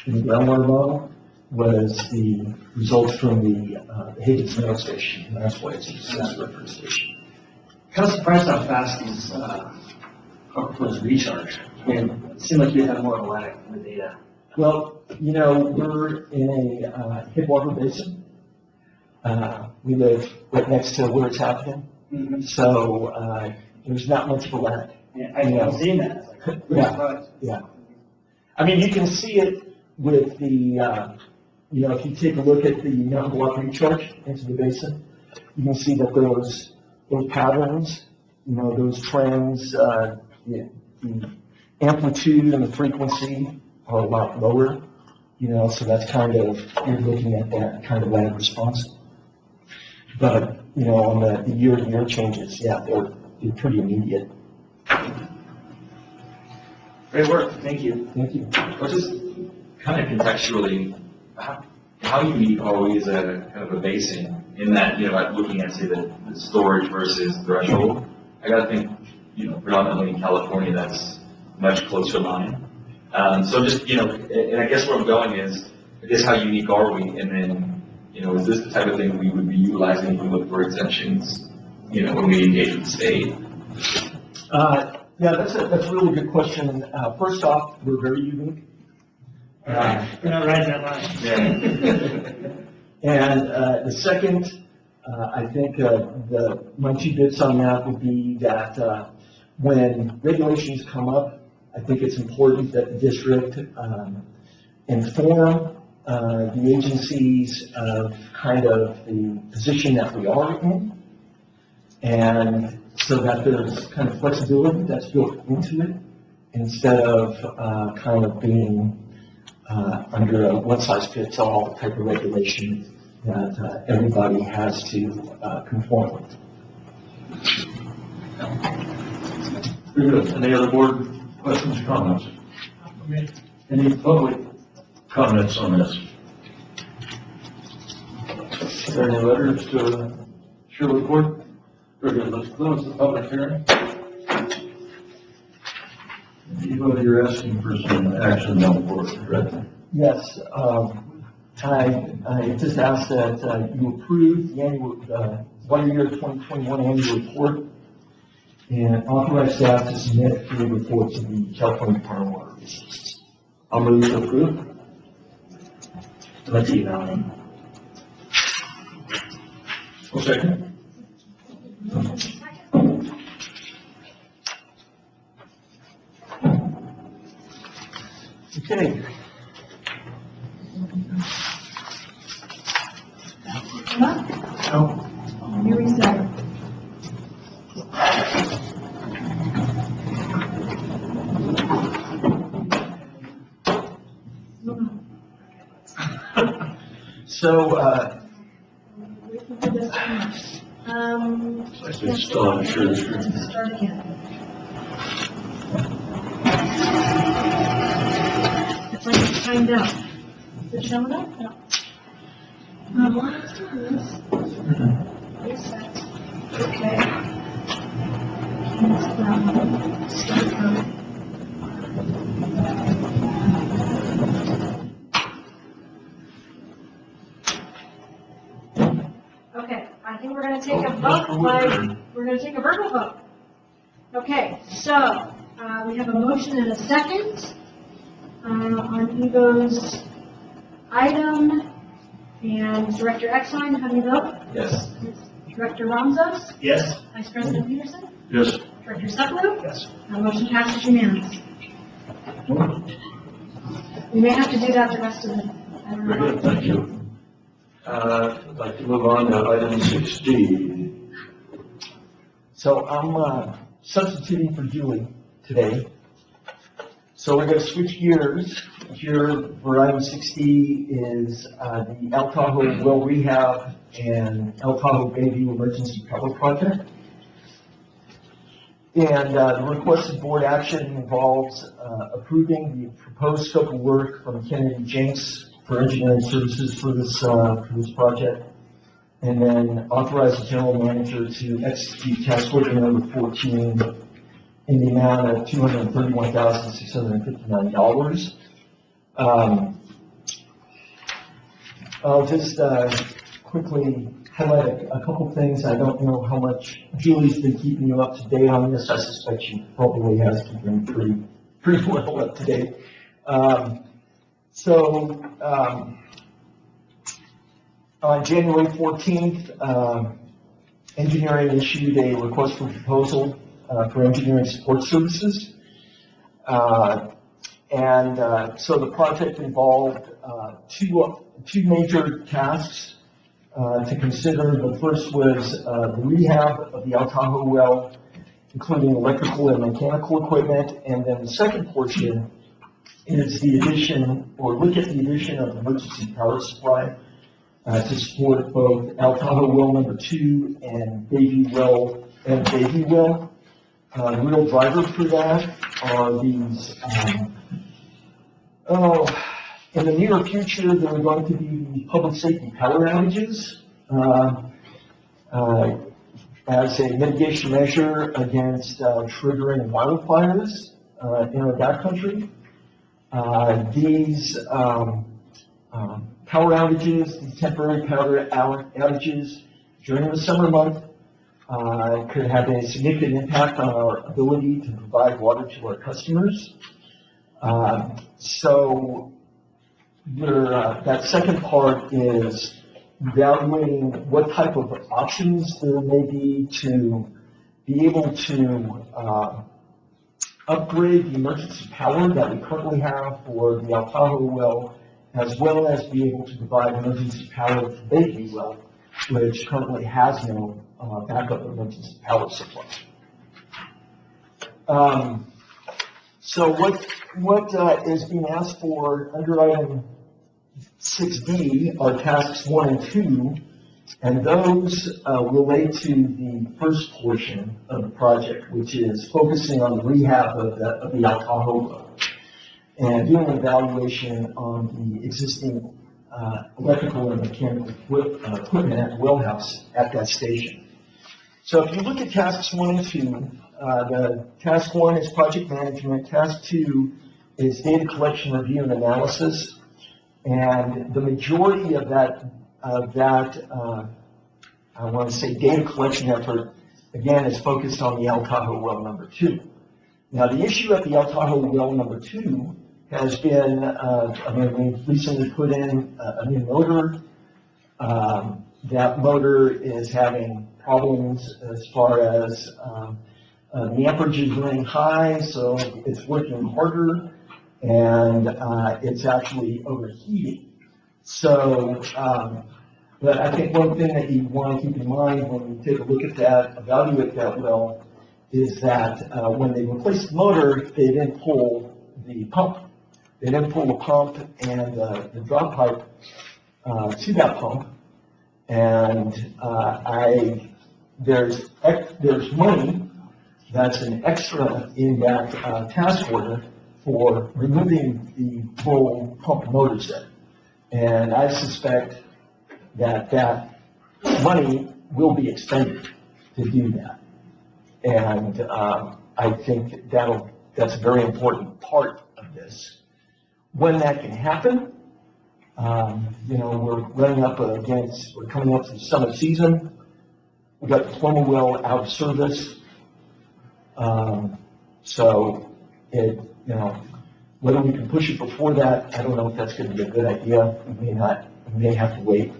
in the groundwater model was the results from the Higgins Meadow station, and that's why it's a reference station. Kind of surprised how fast these aquifers recharge. I mean, it seemed like you had more of a lag in the data. Well, you know, we're in a headwater basin. We live right next to where it's happening. Mm-hmm. So there's not much of a lag. Yeah, I've seen that. It's like, really surprised. Yeah. I mean, you can see it with the, you know, if you take a look at the mountain block recharge into the basin, you can see that those patterns, you know, those trends, the amplitude and the frequency are a lot lower, you know, so that's kind of, you're looking at that kind of lag response. But, you know, on the year-to-year changes, yeah, they're pretty immediate. Great work. Thank you. Thank you. Well, just kind of contextually, how unique are we as a kind of a basin in that, you know, like looking at, say, the storage versus threshold? I got to think, you know, predominantly in California, that's much closer line. So just, you know, and I guess where I'm going is, I guess how unique are we? And then, you know, is this the type of thing we would be utilizing if we look for exemptions, you know, when we engage with the state? Yeah, that's a really good question. First off, we're very unique. You're not riding that line. Yeah. And the second, I think my 2 bits on that would be that when regulations come up, I think it's important that the district inform the agencies of kind of the position that we are in, and so that there's kind of flexibility that's built into it, instead of kind of being under a one-size-fits-all type of regulation that everybody has to conform with. Very good. Any other board questions, comments? Any public comments on this? Are there any letters to Shirley Court? Very good. Let's close the public hearing. Evo, you're asking for some action on the board, correct? Yes, I just asked that you approve the annual, 1 year 2021 annual report and authorize staff to submit the report to the California Department of Water Resources. I'll move to approve. Let's email him. One second. Okay. Here we start. So, We can do this one. It's still on share screen. Start again. It's like it's timed out. Is it showing up? No. Why is it doing this? Reset. Okay. Start from. Okay, I think we're gonna take a vote, we're gonna take a verbal vote. Okay, so, we have a motion and a second, on Evo's item, and Director Exline, how do you vote? Yes. Director Ramzos? Yes? Vice President Peterson? Yes. Director Sutcliffe? Yes. Motion passes unanimously. We may have to do that the rest of the, I don't Very know. good, thank you. I'd like to move on to item 6D. so I'm substituting for Julie today. So we're going to switch gears. Here for item 60 is the El Tahoe Well Rehab and El Tahoe Bayview Emergency Power Project. And the requested board action involves approving the proposed scope of work from Kennedy Jenks for engineering services for this project, and then authorize the general manager to execute task order number 14 in the amount of $231,659. I'll just quickly highlight a couple things. I don't know how much Julie's been keeping you up to date on this. I suspect she probably has keeping you pretty well up to date. On January 14th, engineering issued a request for proposal for engineering support services. So the project involved two major tasks to consider. The first was the rehab of the El Tahoe well, including electrical and mechanical equipment, and then the second portion is the addition, or look at the addition of emergency power supply to support both El Tahoe well number 2 and Bayview well. The real driver for that are these, in the near future, there are going to be public safety power outages as a mitigation measure against triggering wildfires in our backcountry. These power outages, these temporary power outages during the summer month could have a significant impact on our ability to provide water to our customers. So that second part is evaluating what type of options there may be to be able to upgrade the emergency power that we currently have for the El Tahoe well, as well as be able to provide emergency power for Bayview well, which currently has no backup emergency power supply. So what is being asked for under item 6D are tasks 1 and 2, and those relate to the first portion of the project, which is focusing on the rehab of the El Tahoe well and doing an evaluation on the existing electrical and mechanical equipment at the well house at that station. So if you look at tasks 1 and 2, the task 1 is project management, task 2 is data collection, review, and analysis. And the majority of that I want to say data collection effort, again, is focused on the El Tahoe well number 2. Now, the issue at the El Tahoe well number 2 has been, we've recently put in a new motor. That motor is having problems as far as the amperage is running high, so it's working harder. and it's actually overheating. So, but I think one thing that you want to keep in mind when you take a look at that, evaluate that well, is that when they replaced the motor, they didn't pull the pump. They didn't pull the pump and the drop pipe to that pump. And there's money that's an extra in that task order for removing the full pump motor set. And I suspect that that money will be expended to do that. And I think that's a very important part of this. When that can happen, we're coming up to the summer season. We got the plumber well out of service. Whether we can push it before that, I don't know if that's going to be a good idea. We may have to wait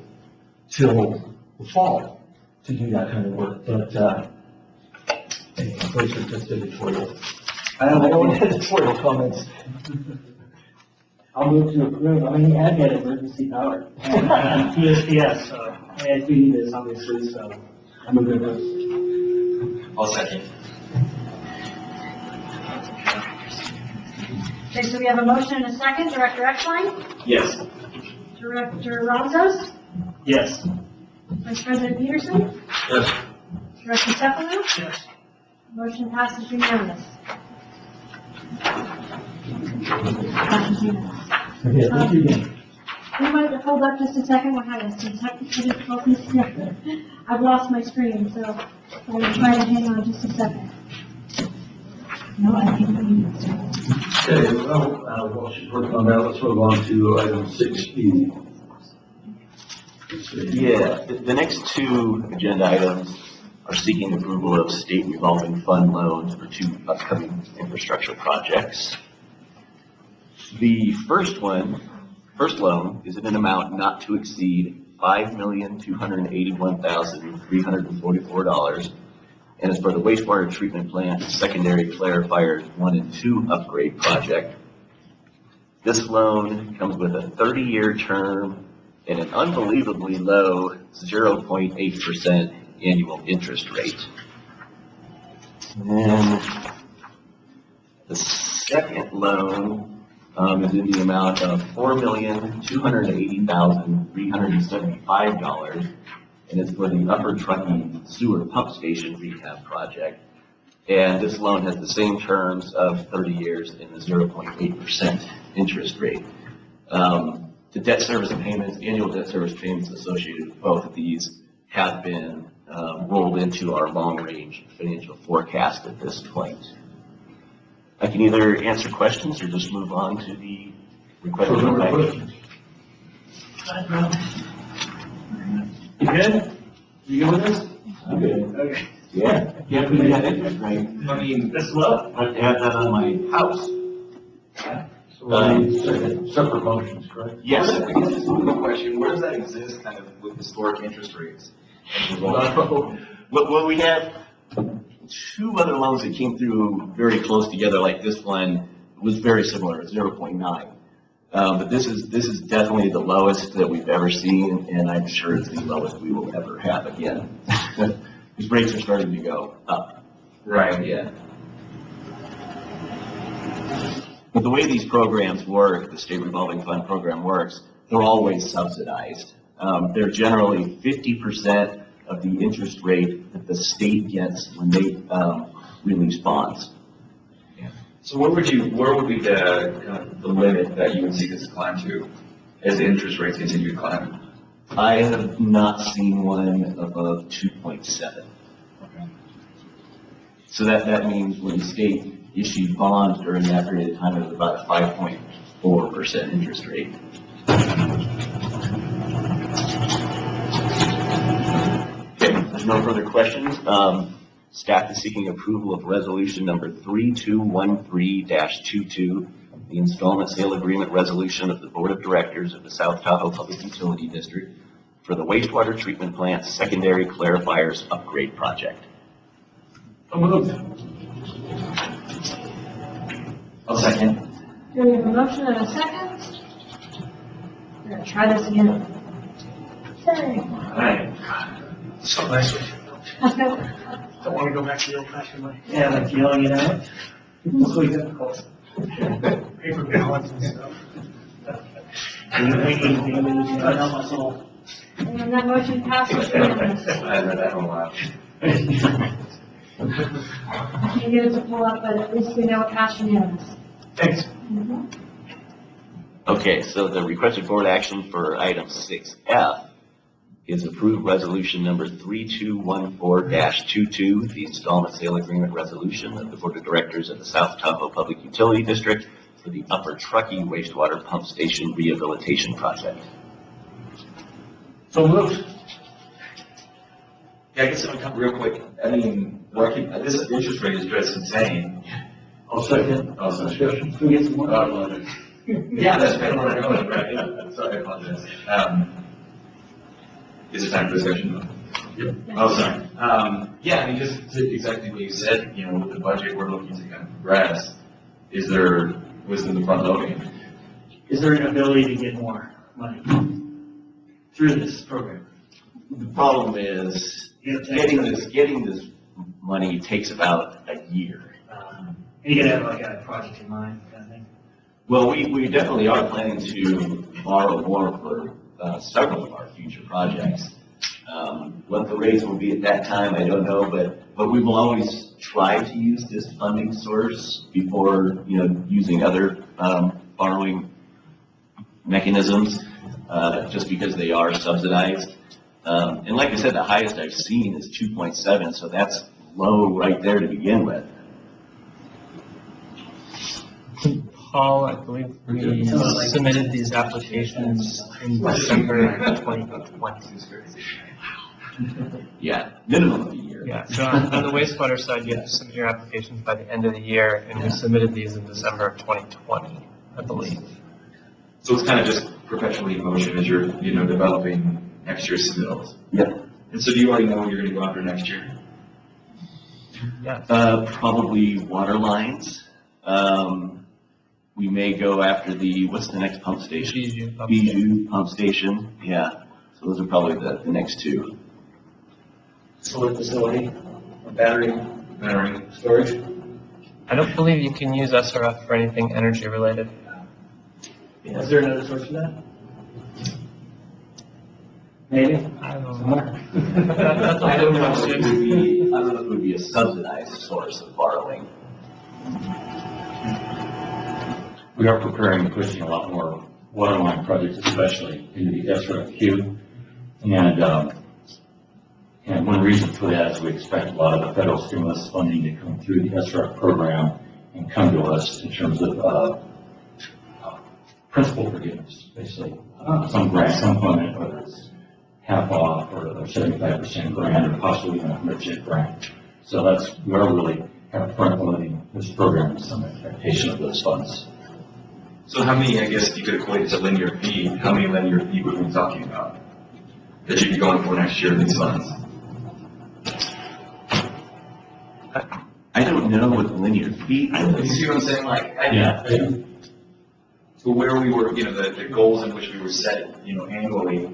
till the fall to do that kind of work. But those are just editorial. I don't have editorial comments. I'll move to approve. I mean, I've got emergency power. USPS, so, and we need this, obviously, so I'm a good one. I'll second. Okay, so we have a motion and a second. Director Eckstein? Yes. Director Ronzos? Yes. Vice President Peterson? Yes. Director Stefano? Yes. Motion passes unanimous. Okay, thank you again. We might hold up just a second. We're having some technical difficulties here. I've lost my screen, so I'm going to try to hang on just a second. No, I think we need to. Okay, while she's working on that, let's move on to item 6B. Yeah, the next two agenda items are seeking approval of state revolving fund loans for two upcoming infrastructure projects. The first loan is in an amount not to exceed $5,281,344, and is for the wastewater treatment plant secondary clarifiers 1 and 2 upgrade project. This loan comes with a 30-year term and an unbelievably low 0.8% annual interest rate. And the second loan is in the amount of $4,280,375, and it's for the Upper Truckee Sewer Pump Station Rehab Project. And this loan has the same terms of 30 years and a 0.8% interest rate. The debt service payments, annual debt service payments associated with both of these have been rolled into our long-range financial forecast at this point. I can either answer questions or just move on to the requested questions. You good? You good with this? I'm good. Okay. Yeah, can't believe that interest rate. I mean, That's low. I have to have that on my house. So separate motions, correct? Yes. I guess this is a good question. Where does that exist kind of with historic interest rates? Well, we have two other loans that came through very close together, like this one was very similar, 0.9. But this is definitely the lowest that we've ever seen, and I'm sure it's the lowest we will ever have again. These rates are starting to go up. Right, yeah. But the way these programs work, the state revolving fund program works, they're always subsidized. They're generally 50% of the interest rate that the state gets when they release bonds. Yeah. So where would be the limit that you would see this climb to as interest rates continue to climb? I have not seen one above 2.7. Okay. So that means when the state issued bonds during that period of time, it was about a 5.4% interest rate. Okay, if there's no further questions. Staff is seeking approval of resolution number 3213-22, the installment sale agreement resolution of the Board of Directors of the South Tahoe Public Utility District for the wastewater treatment plant secondary clarifiers upgrade project. So moved. I'll second. Do we have a motion and a second? We're gonna try this again. So nice with you. Don't want to go back to the old fashioned way. Yeah, like yelling it out. It's so difficult. Paper balance and stuff. And my soul. And that motion passes unanimously. I read that one aloud. You get it to pull up, but at least we know it passed unanimous. Thanks. Okay, so the requested board action for item 6F is approved resolution number 3214-22, the installment sale agreement resolution of the Board of Directors of the South Tahoe Public Utility District for the Upper Truckee Wastewater Pump Station Rehabilitation Project. So moved. Yeah, I guess I'm real quick. I mean, this interest rate is just insane. I'll second. Oh, sorry. Can we get some more? Yeah, that's kind of where I'm going, right? Sorry, I apologize. Is it time for discussion? Yep. Oh, sorry. Yeah, I mean, just exactly what you said, you know, with the budget we're looking to kind of progress, is there wisdom in front loading? Is there an ability to get more money through this program? The problem is getting this money takes about a year. And you gotta have like a project in mind, kind of thing. Well, we definitely are planning to borrow more for several of our future projects. What the rates will be at that time, I don't know, but we will always try to use this funding source before, you know, using other borrowing mechanisms, just because they are subsidized. And like I said, the highest I've seen is 2.7, so that's low right there to begin with. Paul, I believe we submitted these applications in December 2020. Yeah, minimum of a year. Yeah, so on the wastewater side, you have to submit your applications by the end of the year, and we submitted these in December of 2020, I believe. So it's kind of just perpetually in motion as you're, you know, developing next year's submittals. Yep. And so do you already know what you're going to go after next year? Yeah. Probably water lines. We may go after what's the next pump station? Bijou pump station, yeah. So those are probably the next two. Solar facility, battery storage. I don't believe you can use SRF for anything energy related. Is there another source for that? Maybe? I don't know. I don't know if it would be a subsidized source of borrowing. We are preparing and pushing a lot more water line projects, especially into the SRF queue. And one reason for that is we expect a lot of the federal stimulus funding to come through the SRF program and come to us in terms of principal forgiveness, basically. Some grant component, whether it's half off or 75% grant or possibly even a 100% grant. So we are really kind of front loading this program with some expectation of those funds. So how many, I guess, you could equate it to linear feet, how many linear feet would we be talking about that you'd be going for next year in these funds? I don't know what the linear feet You is. see what I'm saying? Like, so where we were, you know, the goals in which we were set, you know, annually,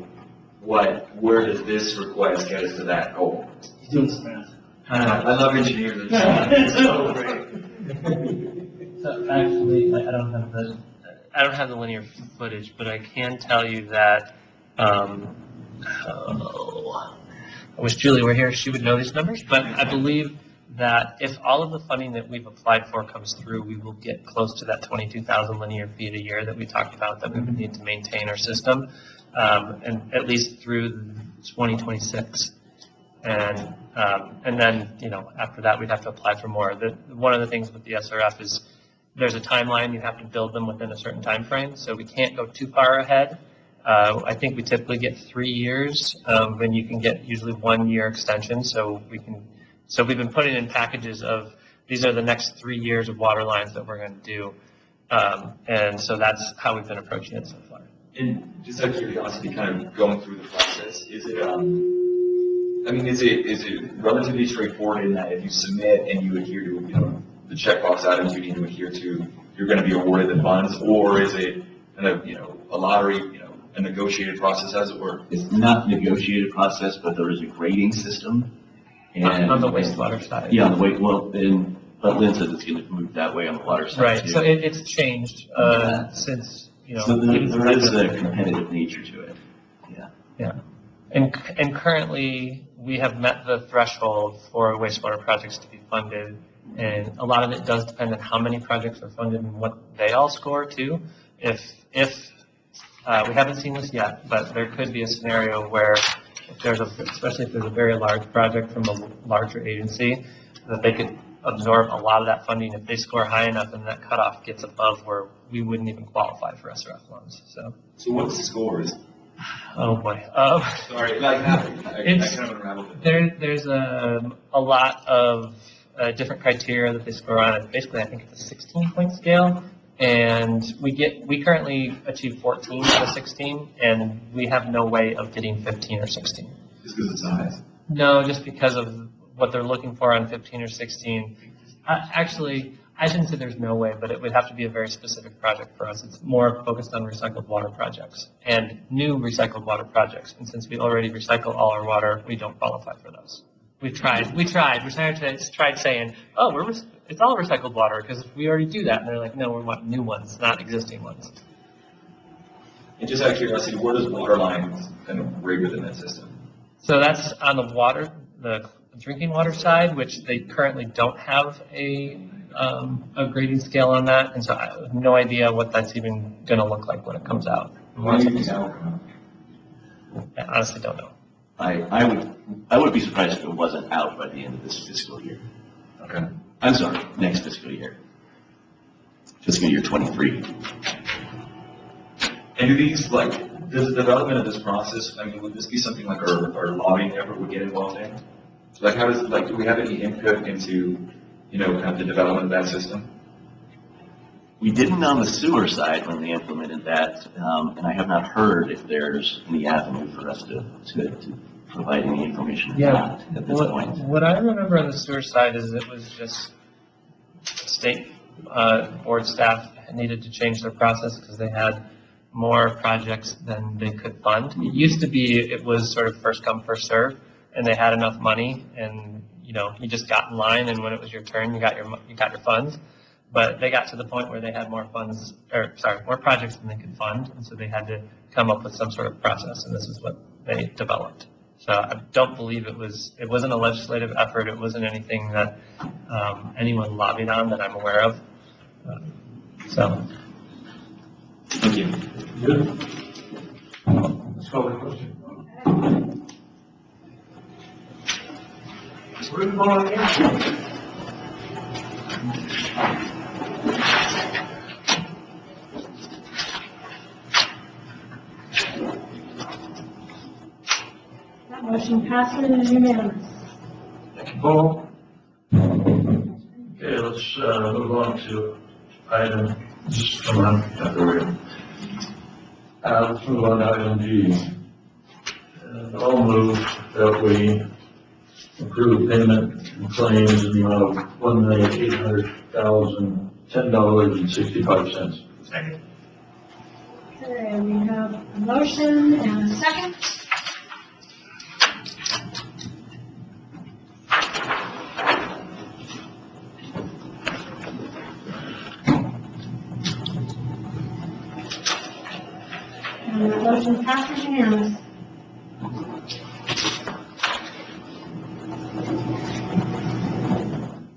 where does this request get us to that goal? He's doing some math. I love engineers. It's so great. So actually, I don't have the linear footage, but I can tell you that, I wish Julie were here, she would know these numbers, but I believe that if all of the funding that we've applied for comes through, we will get close to that 22,000 linear feet a year that we talked about that we would need to maintain our system, and at least through 2026. And then, you know, after that, we'd have to apply for more. One of the things with the SRF is there's a timeline. You have to build them within a certain time frame, so we can't go too far ahead. I think we typically get 3 years, and you can get usually 1 year extension. So we've been putting in packages of these are the next 3 years of water lines that we're going to do, and so that's how we've been approaching it so far. And just out of curiosity, kind of going through the process, is it, I mean, is it relatively straightforward in that if you submit and you adhere to, you know, the checkbox items you need to adhere to, you're going to be awarded the funds, or is it kind of, a lottery, a negotiated process? How does it work? It's not a negotiated process, but there is a grading system. And On the wastewater side. Yeah, on the but Lynn says it's going to move that way on the water side Right, too. so it's changed, since, So there is a competitive nature to it. Yeah. And currently, we have met the threshold for wastewater projects to be funded. And a lot of it does depend on how many projects are funded and what they all score too. If we haven't seen this yet, but there could be a scenario where especially if there's a very large project from a larger agency, that they could absorb a lot of that funding if they score high enough and that cutoff gets above where we wouldn't even qualify for SRF loans, so. So what's the scores? Oh, boy. Sorry, I kind of unraveled it. There's a lot of different criteria that they score on. Basically, I think it's a 16-point scale, and we currently achieve 14 out of 16, and we have no way of getting 15 or 16. Just because it's size? No, just because of what they're looking for on 15 or 16. Actually, I shouldn't say there's no way, but it would have to be a very specific project for us. It's more focused on recycled water projects and new recycled water projects. And since we already recycle all our water, we don't qualify for those. We tried. We tried saying, oh, it's all recycled water because we already do that. And they're like, no, we want new ones, not existing ones. And just out of curiosity, where does water lines kind of rig within that system? So that's on the water, the drinking water side, which they currently don't have a grading scale on that, and so I have no idea what that's even going to look like when it comes out. Why do you think that will come out? I honestly don't know. I would be surprised if it wasn't out by the end of this fiscal year. Okay. I'm sorry, next fiscal year. Fiscal year 23. And do these, does the development of this process, would this be something like our lobbying effort would get involved in? How does, do we have any input into, kind of the development of that system? We didn't on the sewer side when they implemented that, and I have not heard if there's any avenue for us to provide any information on that at this point. What I remember on the sewer side is it was just state board staff needed to change their process because they had more projects than they could fund. It used to be it was sort of first come, first serve, and they had enough money, and you just got in line, and when it was your turn, you got your funds. But they got to the point where they had more projects than they could fund, and so they had to come up with some sort of process, and this is what they developed. So I don't believe it wasn't a legislative effort. It wasn't anything that anyone lobbied on that I'm aware of. So. Thank you. Good. Let's call the question. Good morning. That motion passes unanimous. Paul? Okay, let's move on to item, just come on, there we go. Let's move on to item G. I'll move that we approve payment and claims in the amount of $1,800,010.65. Second. Okay, we have a motion and a second. And that motion passes unanimous.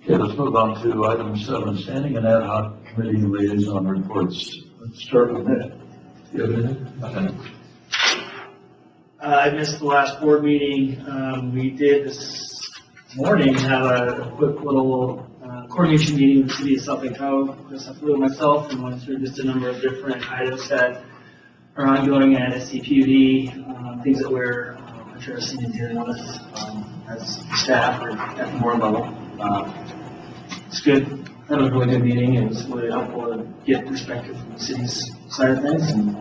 Okay, let's move on to item 7, standing and ad hoc committee liaison reports. Let's start with that. Do you have anything? Okay. I missed the last board meeting. We did this morning have a quick little coordination meeting with the city of South Lake Tahoe, Chris Huffley and myself, and went through just a number of different items that are ongoing at SCPUD, things that we're interested in dealing with as staff or at the board level. It's good. That was a really good meeting. It was really helpful to get perspective from the city's side of things. And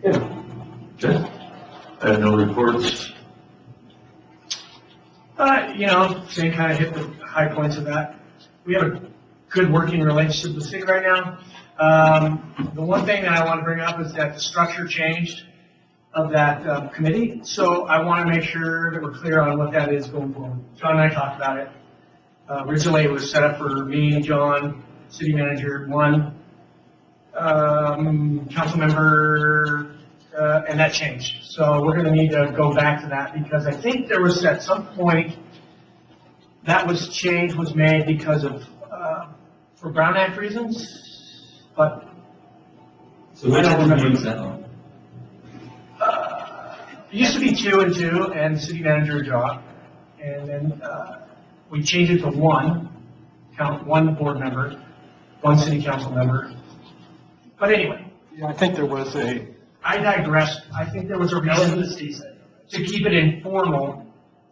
Okay. I have no reports. Shane kind of hit the high points of that. We have a good working relationship with the city right now. The one thing that I want to bring up is that the structure changed of that committee, so I want to make sure that we're clear on what that is going forward. John and I talked about it. Originally, it was set up for me, John, city manager, one council member, and that changed. So we're going to need to go back to that because I think there was at some point that change was made because of for Brown Act reasons, but So which one is that? it used to be 2 and 2 and city manager job, and then we changed it to one board member, one city council member. But anyway. Yeah, I think there was I digress. I think there was a reason to keep it informal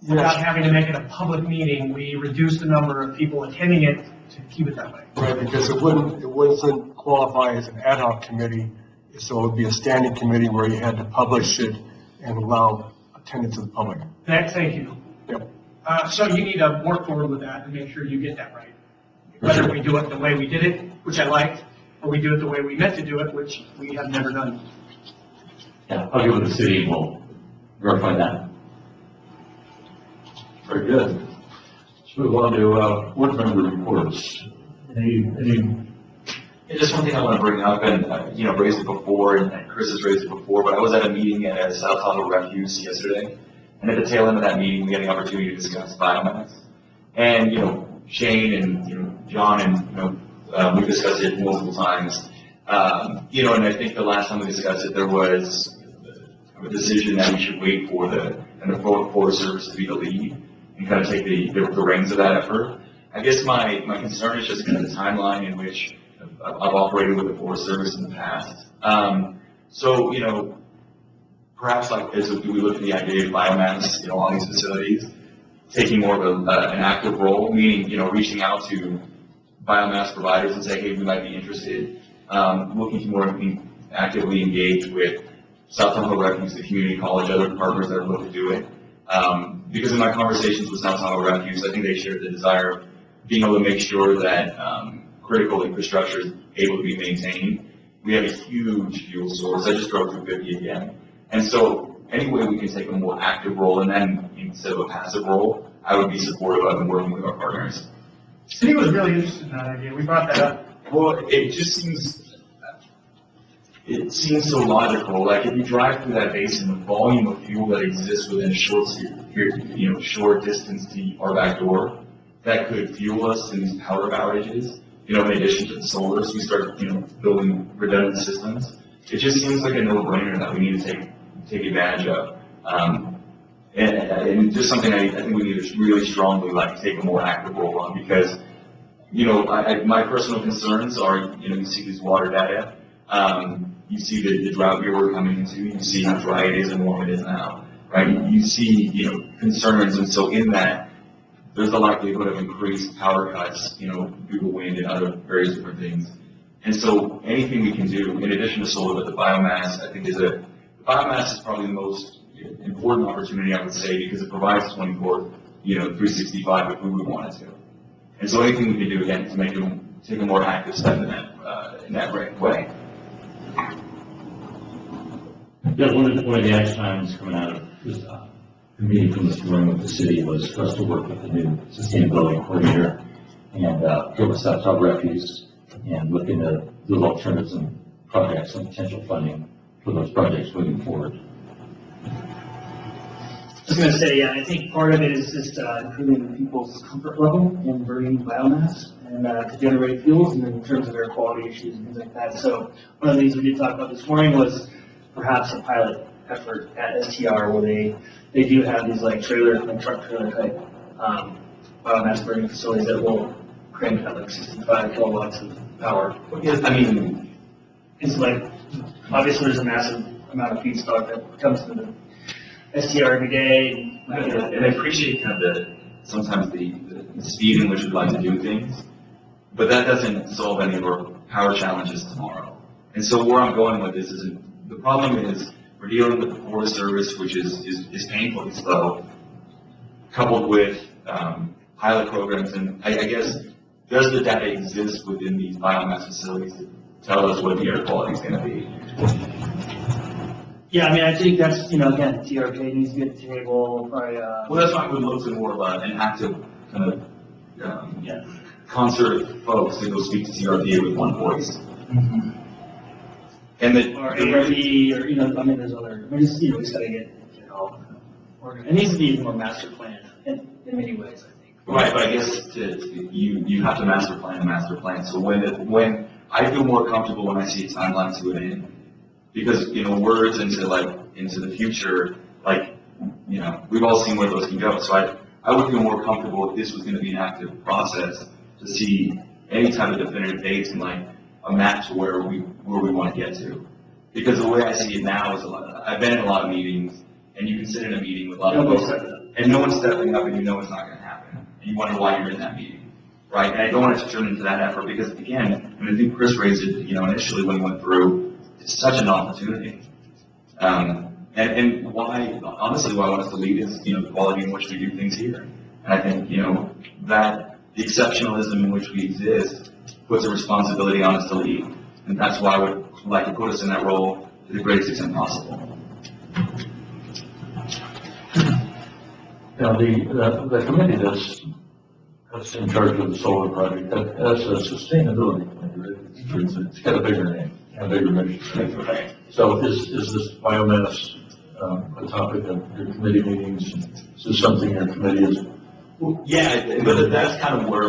without having to make it a public meeting. We reduced the number of people attending it to keep it that way. Right, because it wouldn't qualify as an ad hoc committee, so it would be a standing committee where you had to publish it and allow attendance of the public. Thank you. Yep. So you need to work forward with that to make sure you get that right. Whether we do it the way we did it, which I liked, or we do it the way we meant to do it, which we have never done. Yeah, I'll get with the city and we'll verify that. Very good. Let's move on to board member reports. Any Yeah, just one thing I want to bring up, and raised it before, and Chris has raised it before, but I was at a meeting at South Tahoe Refuse yesterday, and at the tail end of that meeting, we had an opportunity to discuss biomass. And, Shane and, John and, we've discussed it multiple times. And I think the last time we discussed it, there was a decision that we should wait for the Forest Service to be the lead and kind of take the reins of that effort. I guess my concern is just kind of the timeline in which I've operated with the Forest Service in the past. So, perhaps like as we look at the idea of biomass, on these facilities, taking more of an active role, meaning, reaching out to biomass providers and say, hey, we might be interested, looking to more actively engage with South Tahoe Refuse, the community college, other partners that are looking to do it. Because in my conversations with South Tahoe Refuse, I think they shared the desire of being able to make sure that critical infrastructure is able to be maintained. We have a huge fuel source. I just drove through 50 again. And so any way we can take a more active role and then instead of a passive role, I would be supportive of and working with our partners. City was really interested in that idea. We brought that up. Well, it seems so logical. Like if you drive through that basin, the volume of fuel that exists within a short distance to our back door, that could fuel us in these power outages. In addition to the solar, so we start, building redundant systems. It just seems like a no-brainer that we need to take advantage of. And just something I think we need to really strongly take a more active role on because, my personal concerns are, you see this water data, you see the drought we're coming into, you see how dry it is and warm it is now, right? You see, concerns, and so in that, there's the likelihood of increased power cuts, due to wind and other various different things. And so anything we can do, in addition to solar, but the biomass, I think the biomass is probably the most important opportunity, I would say, because it provides 365 if we would want it to. And so anything we can do, again, to take a more active step in that way. Yeah, one of the action items coming out of this meeting from this morning with the city was for us to work with the new sustainability coordinator and get with South Tahoe Refuse and look into those alternatives and projects and potential funding for those projects moving forward. I was going to say, yeah, I think part of it is just improving people's comfort level in burning biomass and to generate fuels, and in terms of air quality issues and things like that. So one of the things we did talk about this morning was perhaps a pilot effort at STR where they do have these truck trailer type biomass burning facilities that will crank out 65 kilowatts of power. I mean, it's obviously there's a massive amount of feedstock that comes to the STR every day. And I appreciate kind of sometimes the speed in which we like to do things, but that doesn't solve any of our power challenges tomorrow. And so where I'm going with this is the problem is we're dealing with the Forest Service, which is painfully slow, coupled with pilot programs. And I guess does the data exist within these biomass facilities to tell us what the air quality is going to be? Yeah, I mean, I think that's, again, TRK needs to be at the table, probably, Well, that's why I would look to more of an active kind of concert of folks to go speak to TRK with one voice. And that, or ARB, or, I mean, there's other, we just gotta get it all organized. It needs to be more master planned in many ways, I think. right, but I guess you have to master plan. So when I feel more comfortable when I see a timeline to an end, because, words into the future, we've all seen where those can go. So I would feel more comfortable if this was going to be an active process to see any type of definitive dates and a map to where we want to get to. Because the way I see it now is I've been in a lot of meetings, and you can sit in a meeting with a lot of folks, and no one's stepping up, and you know it's not going to happen. And you wonder why you're in that meeting, right? And I don't want it to turn into that effort because, again, I think Chris raised it, initially when he went through, it's such an opportunity. And why, honestly, why I want us to lead is, the quality in which we do things here. And I think, that the exceptionalism in which we exist puts a responsibility on us to lead. And that's why I would like to put us in that role to the greatest extent possible. Now, the committee that's in charge of the solar project, that's a sustainability committee, right? It's got a bigger name, a bigger mission. Right. So is this biomass a topic of your committee meetings? Is this something your committee is? Well, yeah, but that's kind of why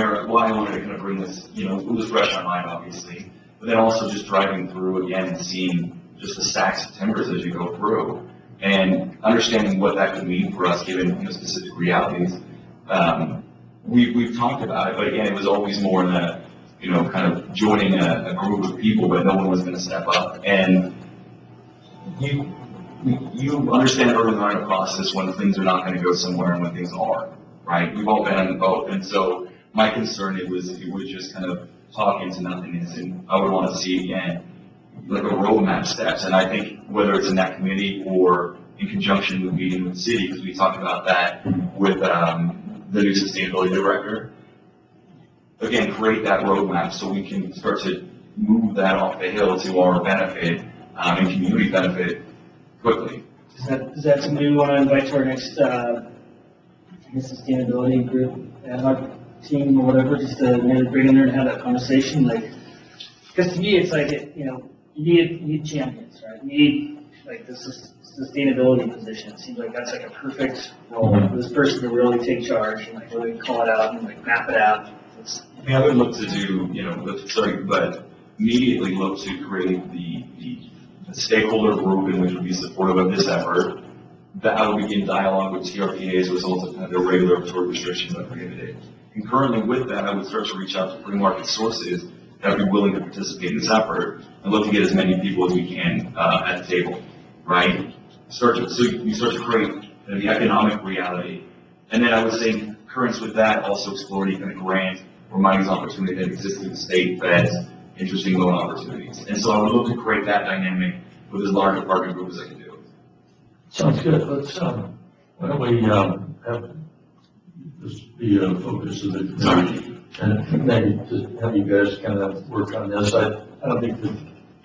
I wanted to kind of bring this, it was fresh on my mind, obviously, but then also just driving through again and seeing just the stacks of timbers as you go through and understanding what that could mean for us given specific realities. We've talked about it, but again, it was always more in a, kind of joining a group of people, but no one was going to step up. And you understand early on in the process when things are not going to go somewhere and when things are, right? We've all been on the boat. And so my concern it was just kind of talk into nothingness. And I would want to see, again, like a roadmap steps. And I think whether it's in that committee or in conjunction with meeting with the city, because we talked about that with the new sustainability director, again, create that roadmap so we can start to move that off the hill to our benefit and community benefit quickly. Is that somebody we want to invite to our next, sustainability group, ad hoc team or whatever, just to maybe bring in there and have that conversation? Because to me, it's you need champions, right? You need, this sustainability position. It seems like that's a perfect role for this person to really take charge and really call it out and map it out. I would look to do, but immediately look to create the stakeholder group in which would be supportive of this effort. That I would begin dialogue with TRPA as a result of kind of their regulatory restrictions that prohibited. And currently with that, I would start to reach out to free market sources that would be willing to participate in this effort and look to get as many people as we can at the table, right? So you start to create the economic reality. And then I would say in concurrence with that, also explore any kind of grant or mining's opportunity that exists in the state that has interesting loan opportunities. And so I would look to create that dynamic with as large a partner group as I can do. Sounds good. Let's, why don't we have this be a focus of the committee? And maybe to have you guys kind of work on this. I don't think that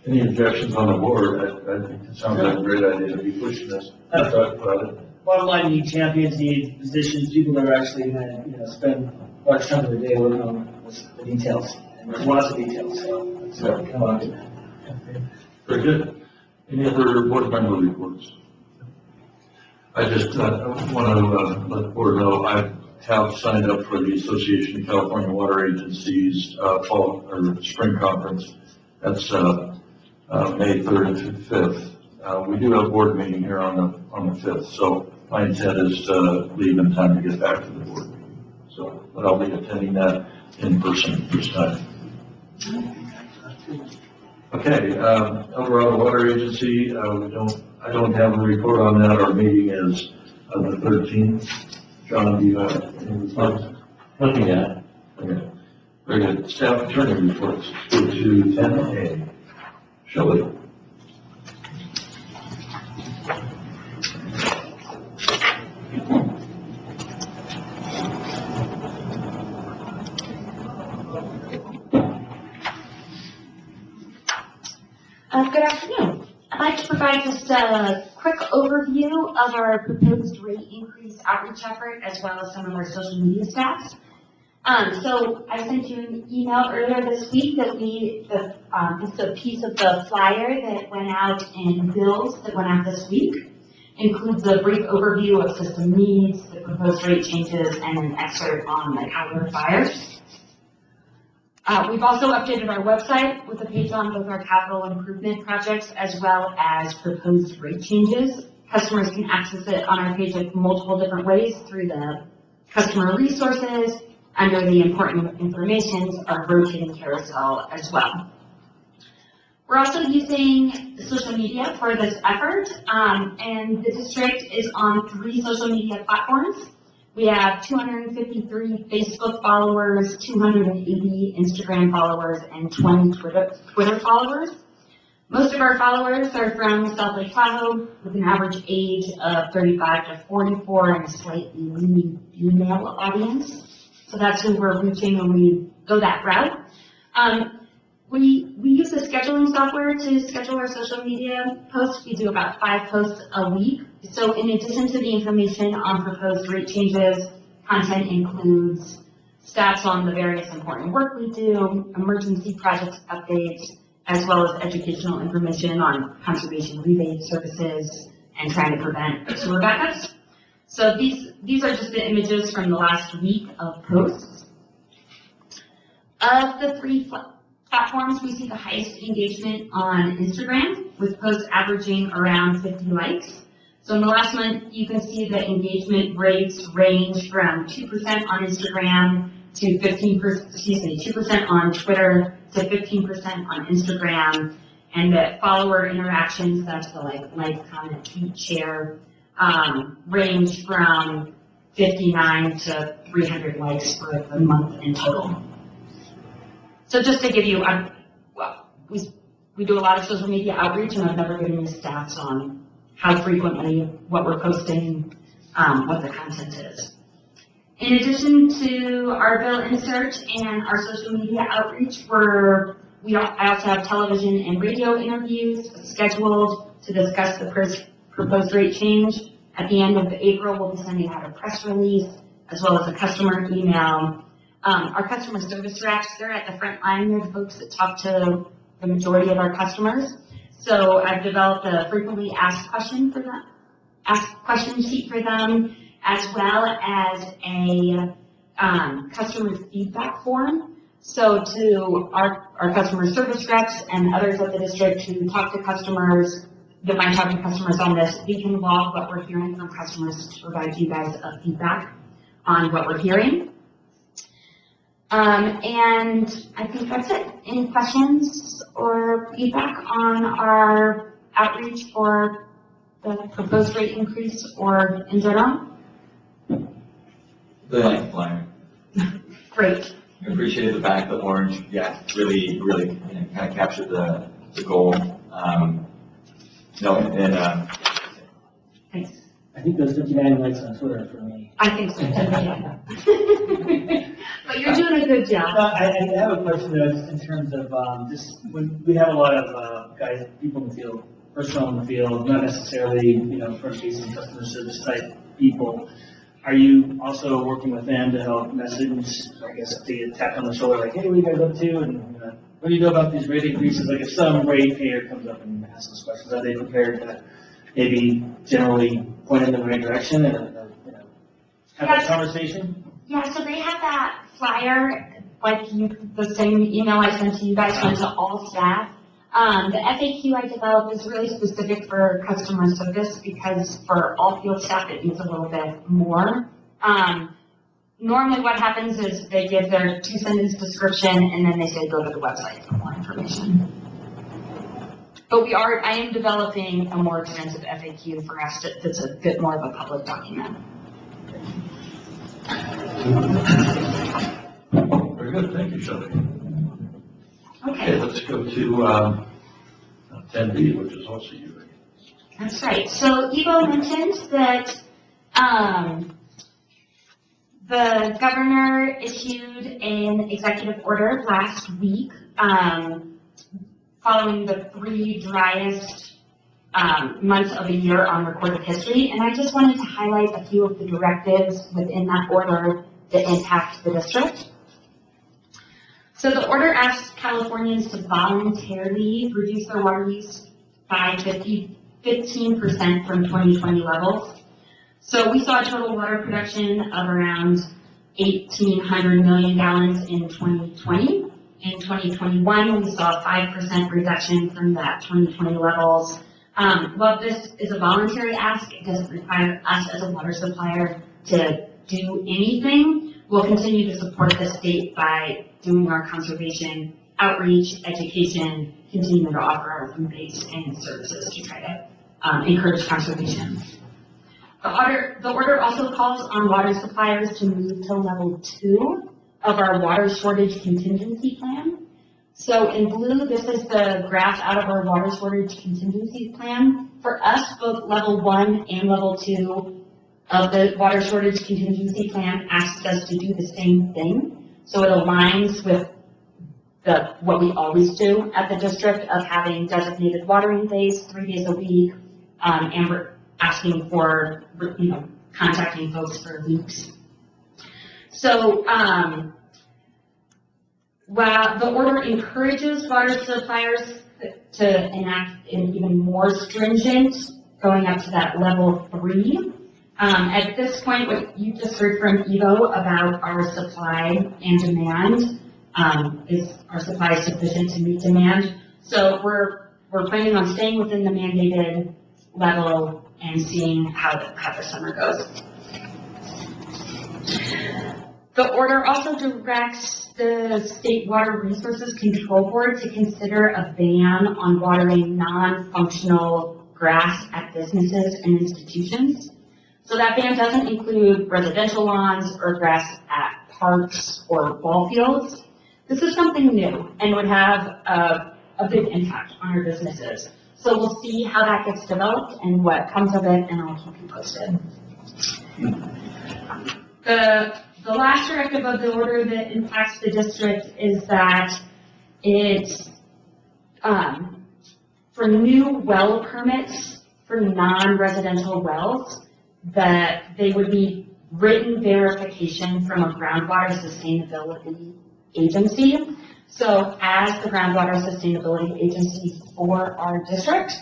any objections on the board. I think it sounds like a great idea to be pushing this. Talk about it. Bottom line, you need champions, you need positions, people that are actually going to spend a large chunk of their day working on the details. And there's lots of details, so that's come on to that. Very good. Any other board member reports? I just want to let the board know I have signed up for the Association of California Water Agencies fall or spring conference. That's May 3rd and 5th. We do have a board meeting here on the 5th, so my intent is to leave in time to get back to the board meeting. So, but I'll be attending that in person this time. Okay, Colorado Water Agency. I don't have a report on that. Our meeting is the 13th. John, do you have any reports? Looking at it. Okay. Very good. Staff attorney reports. Go to 10A. Shelley. Good afternoon. I'd like to provide just a quick overview of our proposed rate increase outreach effort as well as some of our social media stats. So I sent you an email earlier this week that this is a piece of the flyer that went out in bills that went out this week. Includes a brief overview of system needs, the proposed rate changes, and an excerpt on the Caliber fire. We've also updated our website with a page on both our capital improvement projects as well as proposed rate changes. Customers can access it on our page in multiple different ways through the customer resources, under the important information, our rotating carousel as well. We're also using social media for this effort, and the district is on 3 social media platforms. We have 253 Facebook followers, 280 Instagram followers, and 20 Twitter followers. Most of our followers are from South Lake Tahoe with an average age of 35 to 44 and a slightly leaning female audience. So that's who we're reaching when we go that route. We use a scheduling software to schedule our social media posts. We do about 5 posts a week. So in addition to the information on proposed rate changes, content includes stats on the various important work we do, emergency projects updates, as well as educational information on conservation rebate services and trying to prevent sewer backups. So these are just the images from the last week of posts. Of the 3 platforms, we see the highest engagement on Instagram, with posts averaging around 50 likes. So in the last month, you can see the engagement rates range from 2% on Instagram to 2% on Twitter to 15% on Instagram, and the follower interactions, that's the like, comment, tweet, share, range from 59 to 300 likes for the month in total. So just to give you, we do a lot of social media outreach, and I've never given you stats on how frequently, what we're posting, what the content is. In addition to our bill insert and our social media outreach, I also have television and radio interviews scheduled to discuss the proposed rate change. At the end of April, we'll be sending out a press release as well as a customer email. Our customer service reps, they're at the front line. They're the folks that talk to the majority of our customers. So I've developed a frequently asked question sheet for them, as well as a customer feedback form. So to our customer service reps and others at the district who talk to customers, that might talk to customers on this, we can log what we're hearing from customers to provide you guys a feedback on what we're hearing. And I think that's it. Any questions or feedback on our outreach for the proposed rate increase or in general? Really like the flyer. Great. I appreciate the back, the orange. Yeah, really kind of captured the goal. Thanks. I think there's 59 likes on Twitter for me. I think so. But you're doing a good job. I have a question though, just in terms of just when we have a lot of people in the field, personnel in the field, not necessarily front-facing customer service type people. Are you also working with them to help message? I guess they tap on the shoulder like, hey, what are you guys up to? And what do you know about these rate increases? Like if some ratepayer comes up and asks us questions, are they prepared to maybe generally point in the right direction and have that conversation? Yeah, so they have that flyer, the same email I sent to you guys went to all staff. The FAQ I developed is really specific for customer service because for all field staff it needs a little bit more. Normally what happens is they give their 2-sentence description and then they say go to the website for more information. But I am developing a more extensive FAQ for us that's a bit more of a public document. Very good, thank you, Shelby. Okay, let's go to 10B, which is also you. That's right. So Evo mentioned that the governor issued an executive order last week following the 3 driest months of the year on recorded history. And I just wanted to highlight a few of the directives within that order that impact the district. So the order asks Californians to voluntarily reduce their water use by 15% from 2020 levels. So we saw a total water production of around 1,800 million gallons in 2020. In 2021, we saw a 5% reduction from that 2020 levels. While this is a voluntary ask, it doesn't require us as a water supplier to do anything. We'll continue to support the state by doing our conservation outreach, education, continuing to offer our food base and services to try to encourage conservation. The order also calls on water suppliers to move to level 2 of our water shortage contingency plan. So in blue, this is the graph out of our water shortage contingency plan. For us, both level 1 and level 2 of the water shortage contingency plan asks us to do the same thing. So it aligns with what we always do at the district of having designated watering days 3 days a week, and we're asking for, contacting folks for leaks. So while the order encourages water suppliers to enact an even more stringent, going up to that level 3, at this point, what you just heard from Evo about our supply and demand, is our supply sufficient to meet demand? So we're planning on staying within the mandated level and seeing how the summer goes. The order also directs the State Water Resources Control Board to consider a ban on watering non-functional grass at businesses and institutions. So that ban doesn't include residential lawns or grass at parks or ball fields. This is something new and would have a big impact on our businesses. So we'll see how that gets developed and what comes of it, and I'll keep you posted. The last directive of the order that impacts the district is that it's for new well permits for non-residential wells, that they would need written verification from a groundwater sustainability agency. So as the groundwater sustainability agency for our district,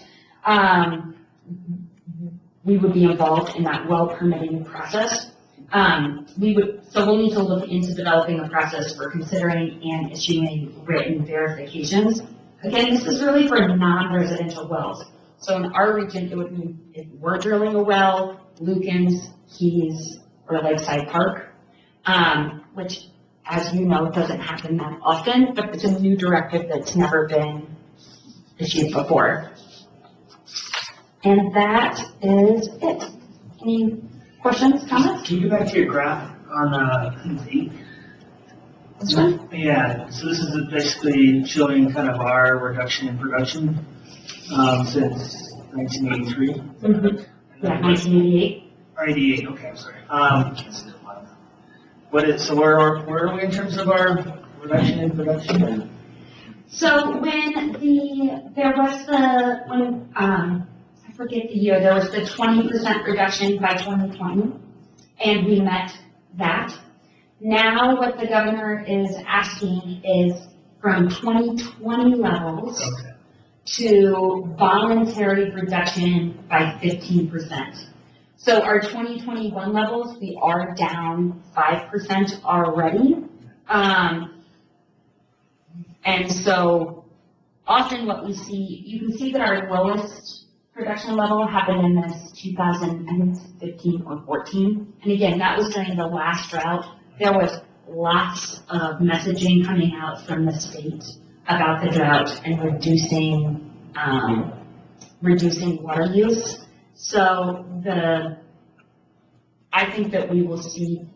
we would be involved in that well permitting process. So we'll need to look into developing a process for considering and issuing written verifications. Again, this is really for non-residential wells. So in our region, it would mean if we're drilling a well, Lukens, Keys, or Lakeside Park, which, as you know, doesn't happen that often, but it's a new directive that's never been issued before. And that is it. Any questions, comments? Can you go back to your graph on 8? This one? Yeah, so this is basically showing kind of our reduction in production since 1983. Mm-hmm. Yeah, 1988. Or 88, okay, I'm sorry. So where are we in terms of our reduction in production? So when I forget the year, there was the 20% reduction by 2020, and we met that. Now what the governor is asking is from 2020 levels to voluntary reduction by 15%. So our 2021 levels, we are down 5% already. And so often what we see, you can see that our lowest production level happened in this 2015 or 14. And again, that was during the last drought. There was lots of messaging coming out from the state about the drought and reducing water use. So I think that we will see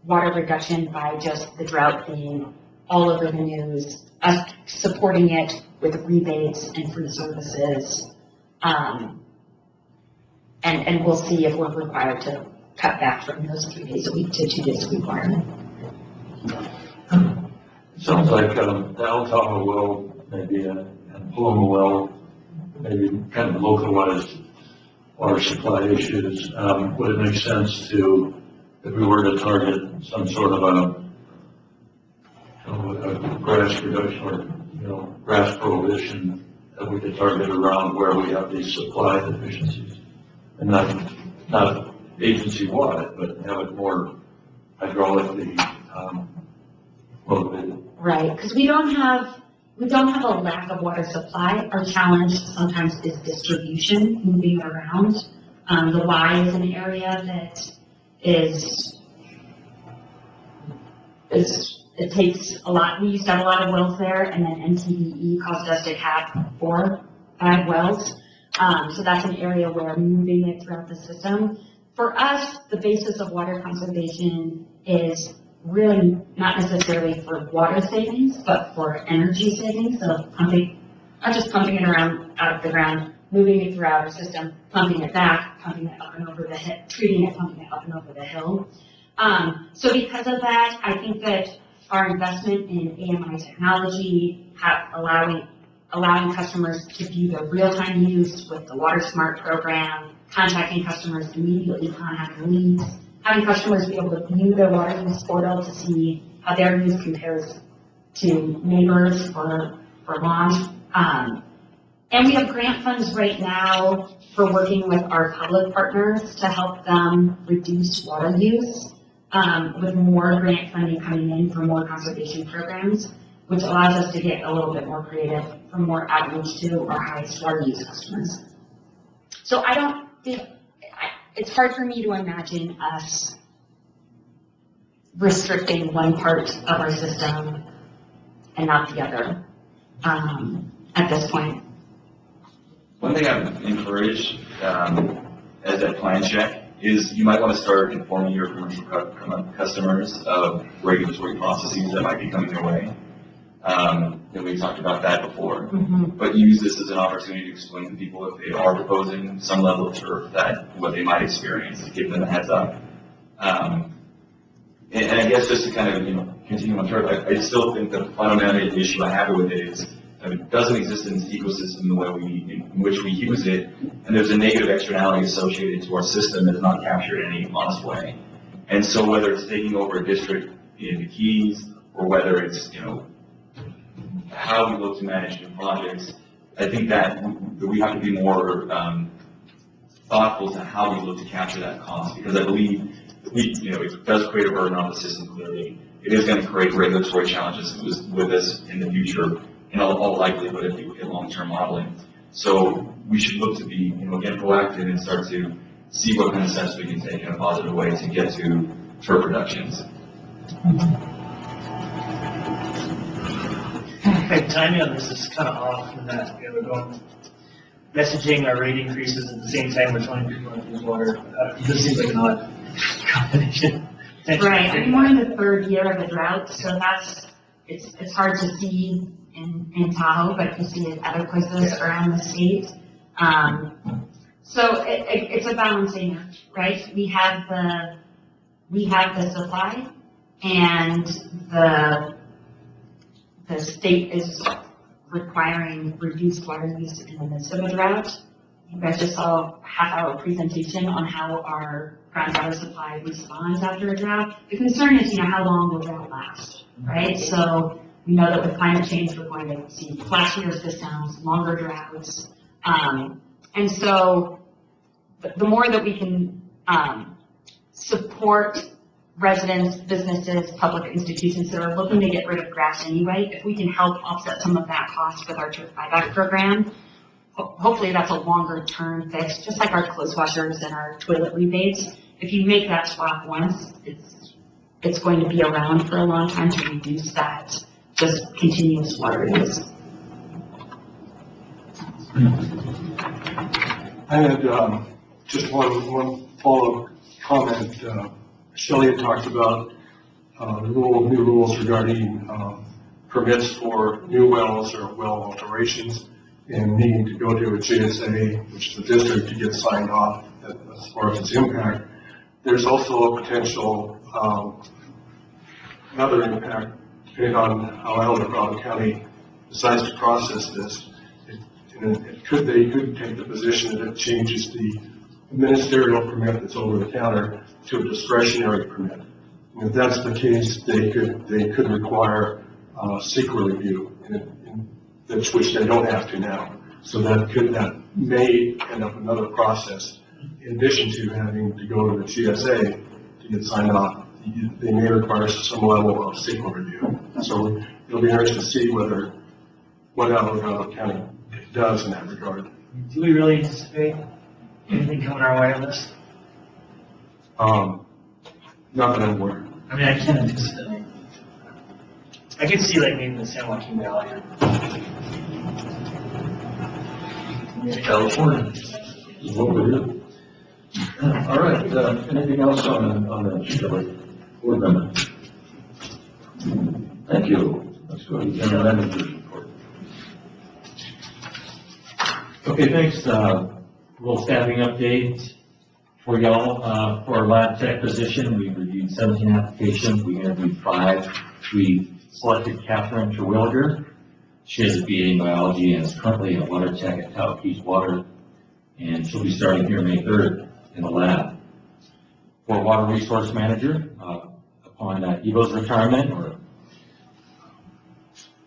water reduction by just the drought being all over the news, us supporting it with rebates and free services. And we'll see if we're required to cut back from those 3 days a week to 2 days a week requirement. Sounds like the Al Tahoe will maybe along the well, maybe kind of localized water supply issues, would it make sense to, if we were to target some sort of a grass reduction or, grass prohibition, that we could target around where we have these supply deficiencies? And not agency-wide, but have it more hydraulically, motivated. Right, because we don't have a lack of water supply. Our challenge sometimes is distribution, moving around. The Y is an area that it takes a lot. We used to have a lot of wells there, and then NTDE caused us to have 4 bad wells. So that's an area where moving it throughout the system. For us, the basis of water conservation is really not necessarily for water savings, but for energy savings. So not just pumping it around out of the ground, moving it throughout our system, pumping it back, pumping it up and over the hill, treating it, pumping it up and over the hill. So because of that, I think that our investment in AMI technology, allowing customers to view their real-time use with the Water Smart program, contacting customers immediately upon having leaks, having customers be able to view their water use portal to see how their use compares to neighbors for lawns. And we have grant funds right now for working with our public partners to help them reduce water use, with more grant funding coming in for more conservation programs, which allows us to get a little bit more creative for more outreach to our highest water use customers. So I don't think, it's hard for me to imagine us restricting one part of our system and not the other at this point. One thing I would encourage as a plan check is you might want to start informing your commercial customers of regulatory processes that might be coming their way. And we talked about that before. But use this as an opportunity to explain to people if they are proposing some level of turf that what they might experience, to give them a heads up. And I guess just to kind of continue on turf, I still think the fundamental issue I have with it is it doesn't exist in this ecosystem the way in which we use it, and there's a negative externality associated to our system that's not captured in any honest way. And so whether it's taking over a district in the Keys, or whether it's how we look to manage new projects, I think that we have to be more thoughtful to how we look to capture that cost, because I believe it does create a burden on the system clearly. It is going to create regulatory challenges with us in the future, in all likelihood if you look at long-term modeling. So we should look to be, again, proactive and start to see what kind of steps we can take in a positive way to get to turf reductions. Okay, timing on this is kind of off in that we're going messaging our rate increases at the same time we're telling people to use water. This seems like an odd combination. Right, I mean, we're in the 3rd year of a drought, so it's hard to see in Tahoe, but you see it other places around the state. So it's a balancing act, right? We have the supply, and the state is requiring reduced water use in the midst of a drought. You guys just saw a half-hour presentation on how our groundwater supply responds after a drought. The concern is, how long will drought last, right? So we know that with climate change, we're going to see flashier systems, longer droughts. And so the more that we can support residents, businesses, public institutions that are looking to get rid of grass anyway, if we can help offset some of that cost with our turf buyback program, hopefully that's a longer term fix, just like our clothes washers and our toilet rebates. If you make that swap once, it's going to be around for a long time to reduce that just continuous water use. I had just one follow-up comment. Shelley had talked about new rules regarding permits for new wells or well alterations and needing to go to a JSA, which is the district, to get signed off as far as its impact. There's also a potential another impact depending on how El Dorado County decides to process this. they could take the position that it changes the ministerial permit that's over the counter to a discretionary permit. And if that's the case, they could require secret review, which they don't have to now. So that may end up another process. In addition to having to go to the GSA to get signed off, they may require some level of secret review. So it'll be interesting to see what Alabama County does in that regard. Do we really anticipate anything coming our way on this? Not that I'm aware. I mean, I can't anticipate. I could see like maybe the San Joaquin Valley. California is what we're doing. All right, anything else on that, Shelley? Board member? Thank you. Let's go to the general manager's report. Okay, thanks. Little staffing update for y'all. For our lab tech position, we reviewed 17 applications. We interviewed 5. We selected Catherine Terwilliger. She has a BA in biology and is currently a water tech at Tawaquis Water, and she'll be starting here May 3rd in the lab. For water resource manager, upon Evo's retirement, or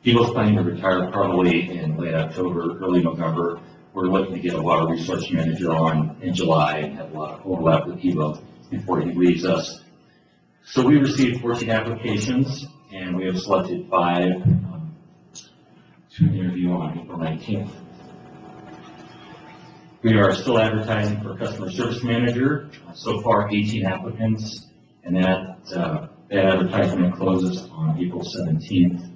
Evo's planning to retire probably in late October, early November. We're looking to get a water resource manager on in July and have a lot of overlap with Evo before he leaves us. So we received 14 applications, and we have selected 5 to interview on April 19th. We are still advertising for customer service manager. So far, 18 applicants, and that advertisement closes on April 17th.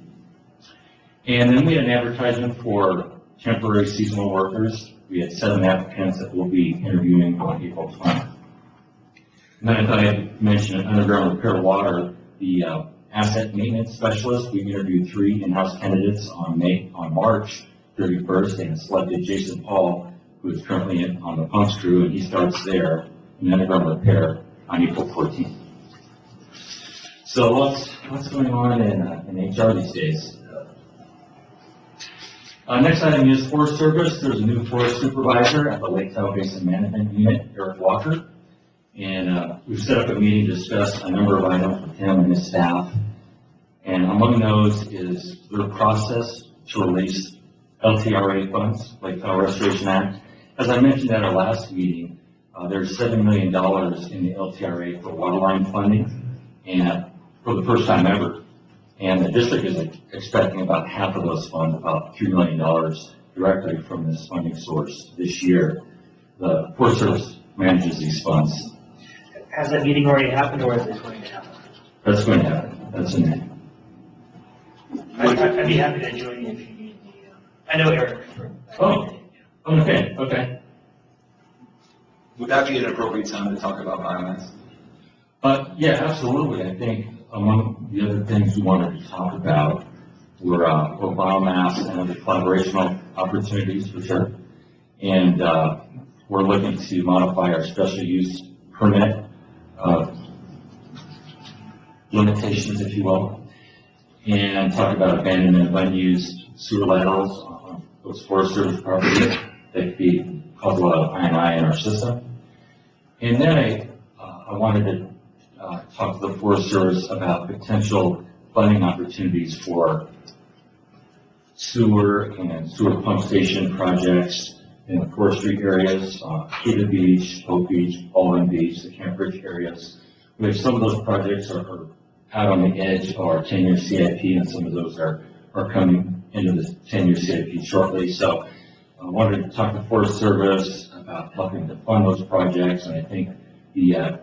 And then we had an advertisement for temporary seasonal workers. We had 7 applicants that we'll be interviewing on April 20th. And then I thought I'd mention underground repair water, the asset maintenance specialist. We interviewed 3 in-house candidates on March 31st and selected Jason Paul, who is currently on the pumps crew, and he starts there in underground repair on April 14th. So what's going on in HR these days? Next item is Forest Service. There's a new forest supervisor at the Lake Tahoe Basin Management Unit, Eric Walker. And we've set up a meeting to discuss a number of items with him and his staff. And among those is their process to release LTRA funds, Lake Tahoe Restoration Act. As I mentioned at our last meeting, there's $7 million in the LTRA for waterline funding, and for the first time ever. And the district is expecting about half of those funds, about $3 million directly from this funding source this year. The Forest Service manages these funds. Has that meeting already happened, or is it going to happen? That's going to happen. That's in there. I'd be happy to join you if you need me. I know Eric. Oh, okay. Would that be an appropriate time to talk about biomass? Yeah, absolutely. I think among the other things we wanted to talk about were biomass and other collaborational opportunities for sure. And we're looking to modify our special use permit limitations, if you will, and talk about abandonment of unused sewer laterals on those Forest Service properties that could cause a lot of I&I in our system. And then I wanted to talk to the Forest Service about potential funding opportunities for sewer and sewer pump station projects in the forestry areas, Kita Beach, Oak Beach, Baldwin Beach, the Camp Ridge areas. We have some of those projects are out on the edge of our 10-year CIP, and some of those are coming into the 10-year CIP shortly. So I wanted to talk to Forest Service about helping to fund those projects, and I think the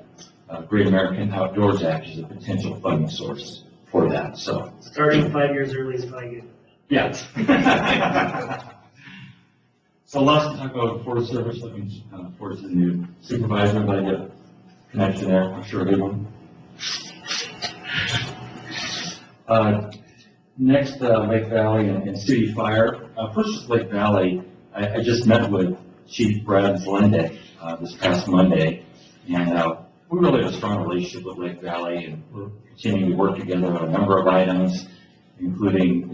Great American Outdoors Act is a potential funding source for that. So Starting 5 years early is probably good. Yeah. So lots to talk about with Forest Service. Looking forward to the new supervisor. Glad you have a connection there. I'm sure a good one. Next, Lake Valley and City Fire. First, Lake Valley. I just met with Chief Brad Zlendek this past Monday, and we really have a strong relationship with Lake Valley, and we're continuing to work together on a number of items, including,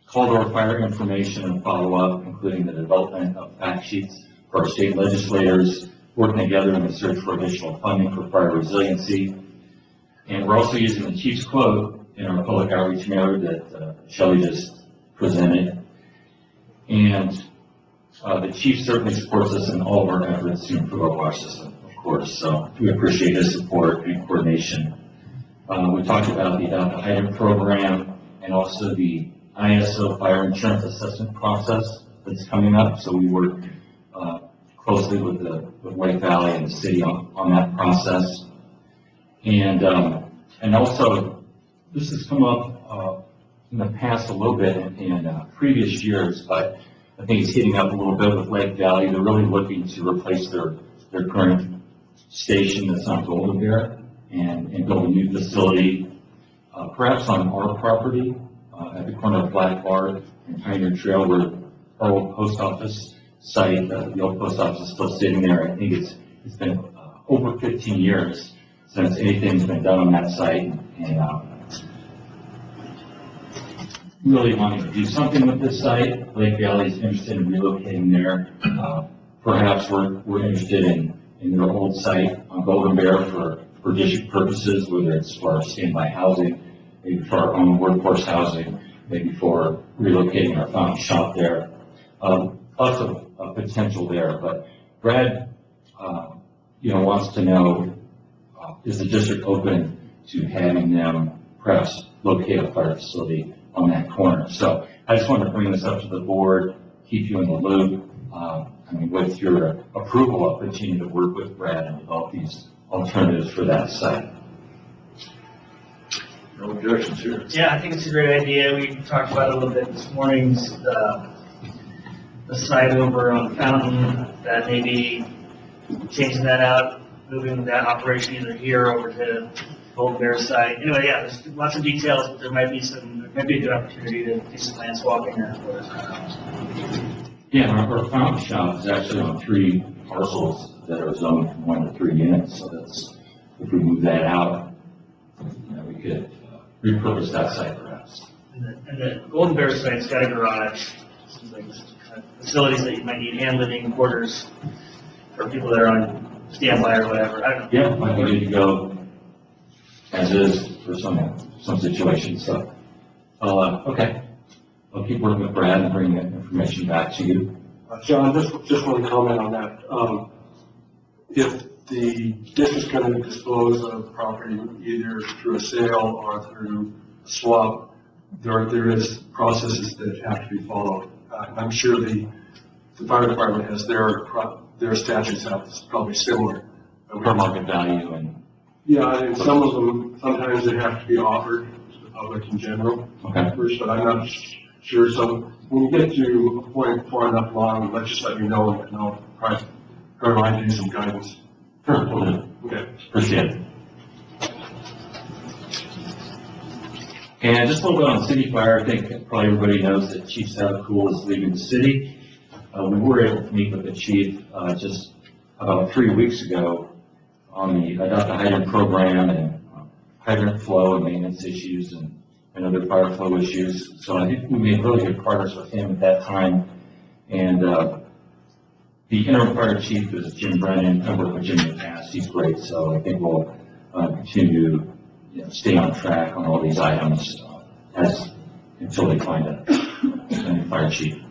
called our fire information and follow-up, including the development of fact sheets for our state legislators, working together in the search for additional funding for fire resiliency. And we're also using the chief's quote in our public outreach mailer that Shelley just presented. And the chief certainly supports us in all of our efforts to improve our water system, of course. So we appreciate his support and coordination. We talked about the AD-HOC program and also the ISO fire insurance assessment process that's coming up. So we work closely with Lake Valley and the city on that process. And also, this has come up in the past a little bit in previous years, but I think it's heating up a little bit with Lake Valley. They're really looking to replace their current station that's on Golden Bear and build a new facility, perhaps on our property at the corner of Black Bar and Pioneer Trail, where our old post office site, the old post office is still sitting there. I think it's been over 15 years since anything's been done on that site, and really wanting to do something with this site. Lake Valley is interested in relocating there. Perhaps we're interested in their old site on Golden Bear for district purposes, whether it's for standby housing, maybe for our own workforce housing, maybe for relocating our fountain shop there. Lots of potential there, but Brad, wants to know, is the district open to having them perhaps locate a fire facility on that corner? So I just wanted to bring this up to the board, keep you in the loop. With your approval, I'll continue to work with Brad and develop these alternatives for that site. No objections here. Yeah, I think it's a great idea. We talked about it a little bit this morning, the site over on Fountain, that maybe changing that out, moving that operation either here over to Golden Bear site. Anyway, yeah, there's lots of details, but there might be a good opportunity to do some land swapping there. Yeah, our fountain shop is actually on 3 parcels that are zoned from 1 to 3 units. So that's, if we move that out, we could repurpose that site perhaps. And the Golden Bear site's got a garage, some kind of facilities that you might need, hand living quarters for people that are on standby or whatever. I don't know. Yeah, might be good to go as is for some situations. So, okay. I'll keep working with Brad and bring that information back to you. John, just want to comment on that. If the district's going to dispose of property either through a sale or through a swap, there is processes that have to be followed. I'm sure the fire department has their statutes have probably similar. Per market value and. Yeah, and some of them, sometimes they have to be offered to the public in general. Okay. First, but I'm not sure. So when you get to a point far enough along, let's just let me know, and I'll provide you some guidance. Sure, will do. Okay. Appreciate it. And just a little bit on city fire, I think probably everybody knows that Chief Savacool is leaving the city. We were able to meet with the chief just about 3 weeks ago on the AD-HOC program and hydrant flow and maintenance issues and other fire flow issues. So I think we made really good progress with him at that time. And the interim fire chief is Jim Brennan. I've worked with Jim in the past. He's great. So I think we'll continue to stay on track on all these items until they find a new fire chief.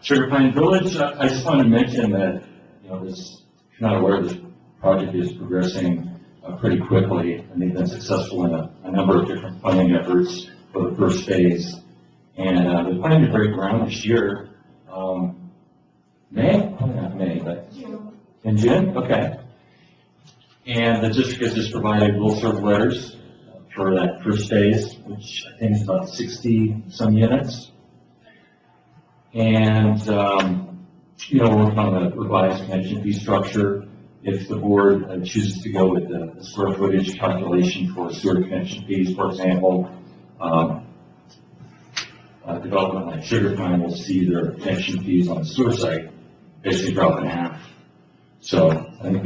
Sugar Pine Village, I just want to mention that, if you're not aware, this project is progressing pretty quickly, and they've been successful in a number of different funding efforts for the first phase. And they're planning to break ground this year, May? Probably not May, but in June? Okay. And the district has just provided will serve letters for that first phase, which I think is about 60 some units. And, we're working on the revised connection fee structure. If the board chooses to go with the square footage calculation for sewer connection fees, for example, development like Sugar Pine will see their connection fees on the sewer site basically drop in half. So I think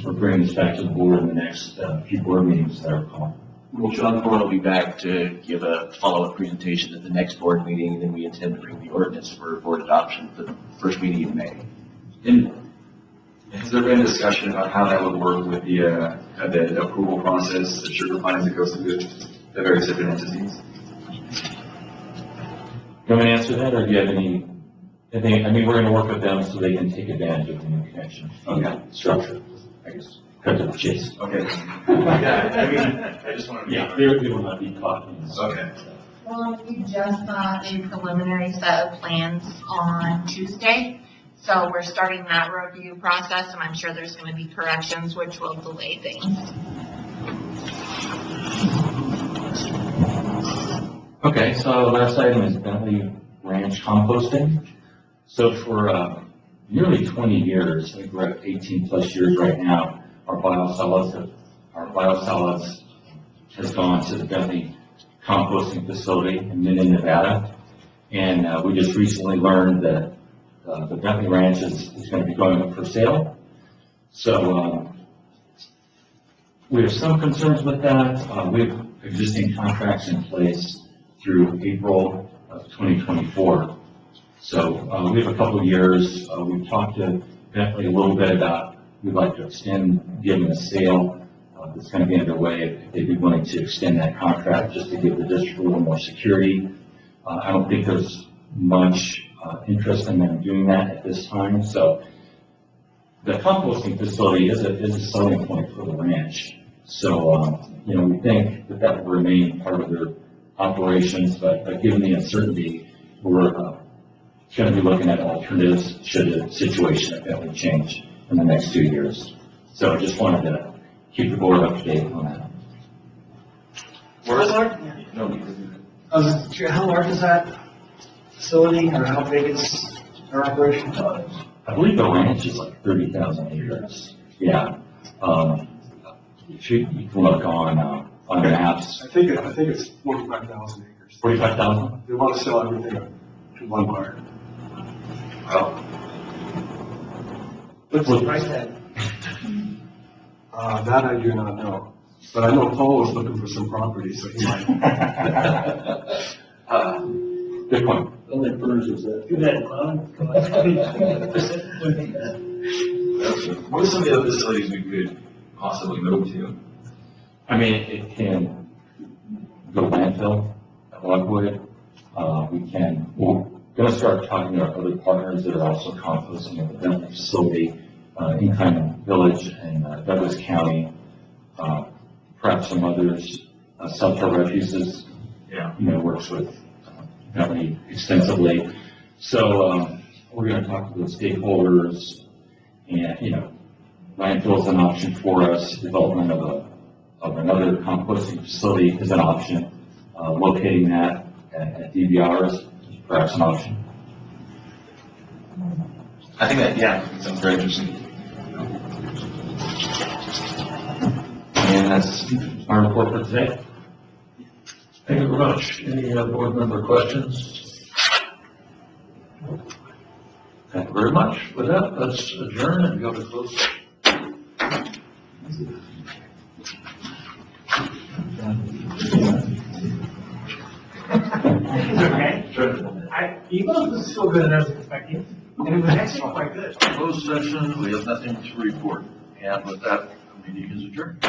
we're bringing this back to the board in the next few board meetings that are called. Well, John Corn will be back to give a follow-up presentation at the next board meeting, and then we intend to bring the ordinance for board adoption for the first meeting in May. And has there been discussion about how that would work with the approval process, the sugar fines that goes through the various different entities? You want me to answer that, or do you have any, I mean, we're gonna work with them so they can take advantage of the new connection. Okay. Structure, I guess, cut to the chase. Okay. Yeah, I mean, I just want to. Yeah, they will not be caught in this. Okay. Well, we just got a preliminary set of plans on Tuesday, so we're starting that review process, and I'm sure there's going to be corrections which will delay things. Okay, so last item is Bentley Ranch composting. So for nearly 20 years, I think we're at 18 plus years right now, our biosolids has gone to the Bentley composting facility in Minden, Nevada. And we just recently learned that the Bentley Ranch is going to be going up for sale. So we have some concerns with that. We have existing contracts in place through April of 2024. So we have a couple of years. We've talked to Bentley a little bit about we'd like to extend, given the sale that's going to be underway, if they'd be willing to extend that contract just to give the district a little more security. I don't think there's much interest in them doing that at this time. So the composting facility is a selling point for the ranch. So, we think that will remain part of their operations, but given the uncertainty, we're going to be looking at alternatives should the situation at Bentley change in the next 2 years. So I just wanted to keep the board up to date on that. Where is that? How large is that facility, or how big is their operation? I believe the ranch is like 30,000 acres. Yeah. You can look on maps. I think it's 45,000 acres. 45,000? They want to sell everything to one buyer. Well, What's the price tag? That I do not know, but I know Paul was looking for some property, so he might. Good point. Only PURS is that. what are some of the other facilities we could possibly move to? I mean, it can go landfill at Logwood. We're going to start talking to our other partners that are also composting at the Bentley facility, in Cayman Village and Douglas County, perhaps some others. Southern Refuges, works with Bentley extensively. So we're going to talk to the stakeholders, and landfill is an option for us. Development of another composting facility is an option. Locating that at DVR is perhaps an option. I think that sounds very interesting. And that's our report for today. Thank you very much. Any board member questions? Thank you very much. With that, let's adjourn and go to closed session. Okay. Eagles was still good as I was expecting, and it was actually quite good. Closed session, we have nothing to report. And with that, the meeting is adjourned.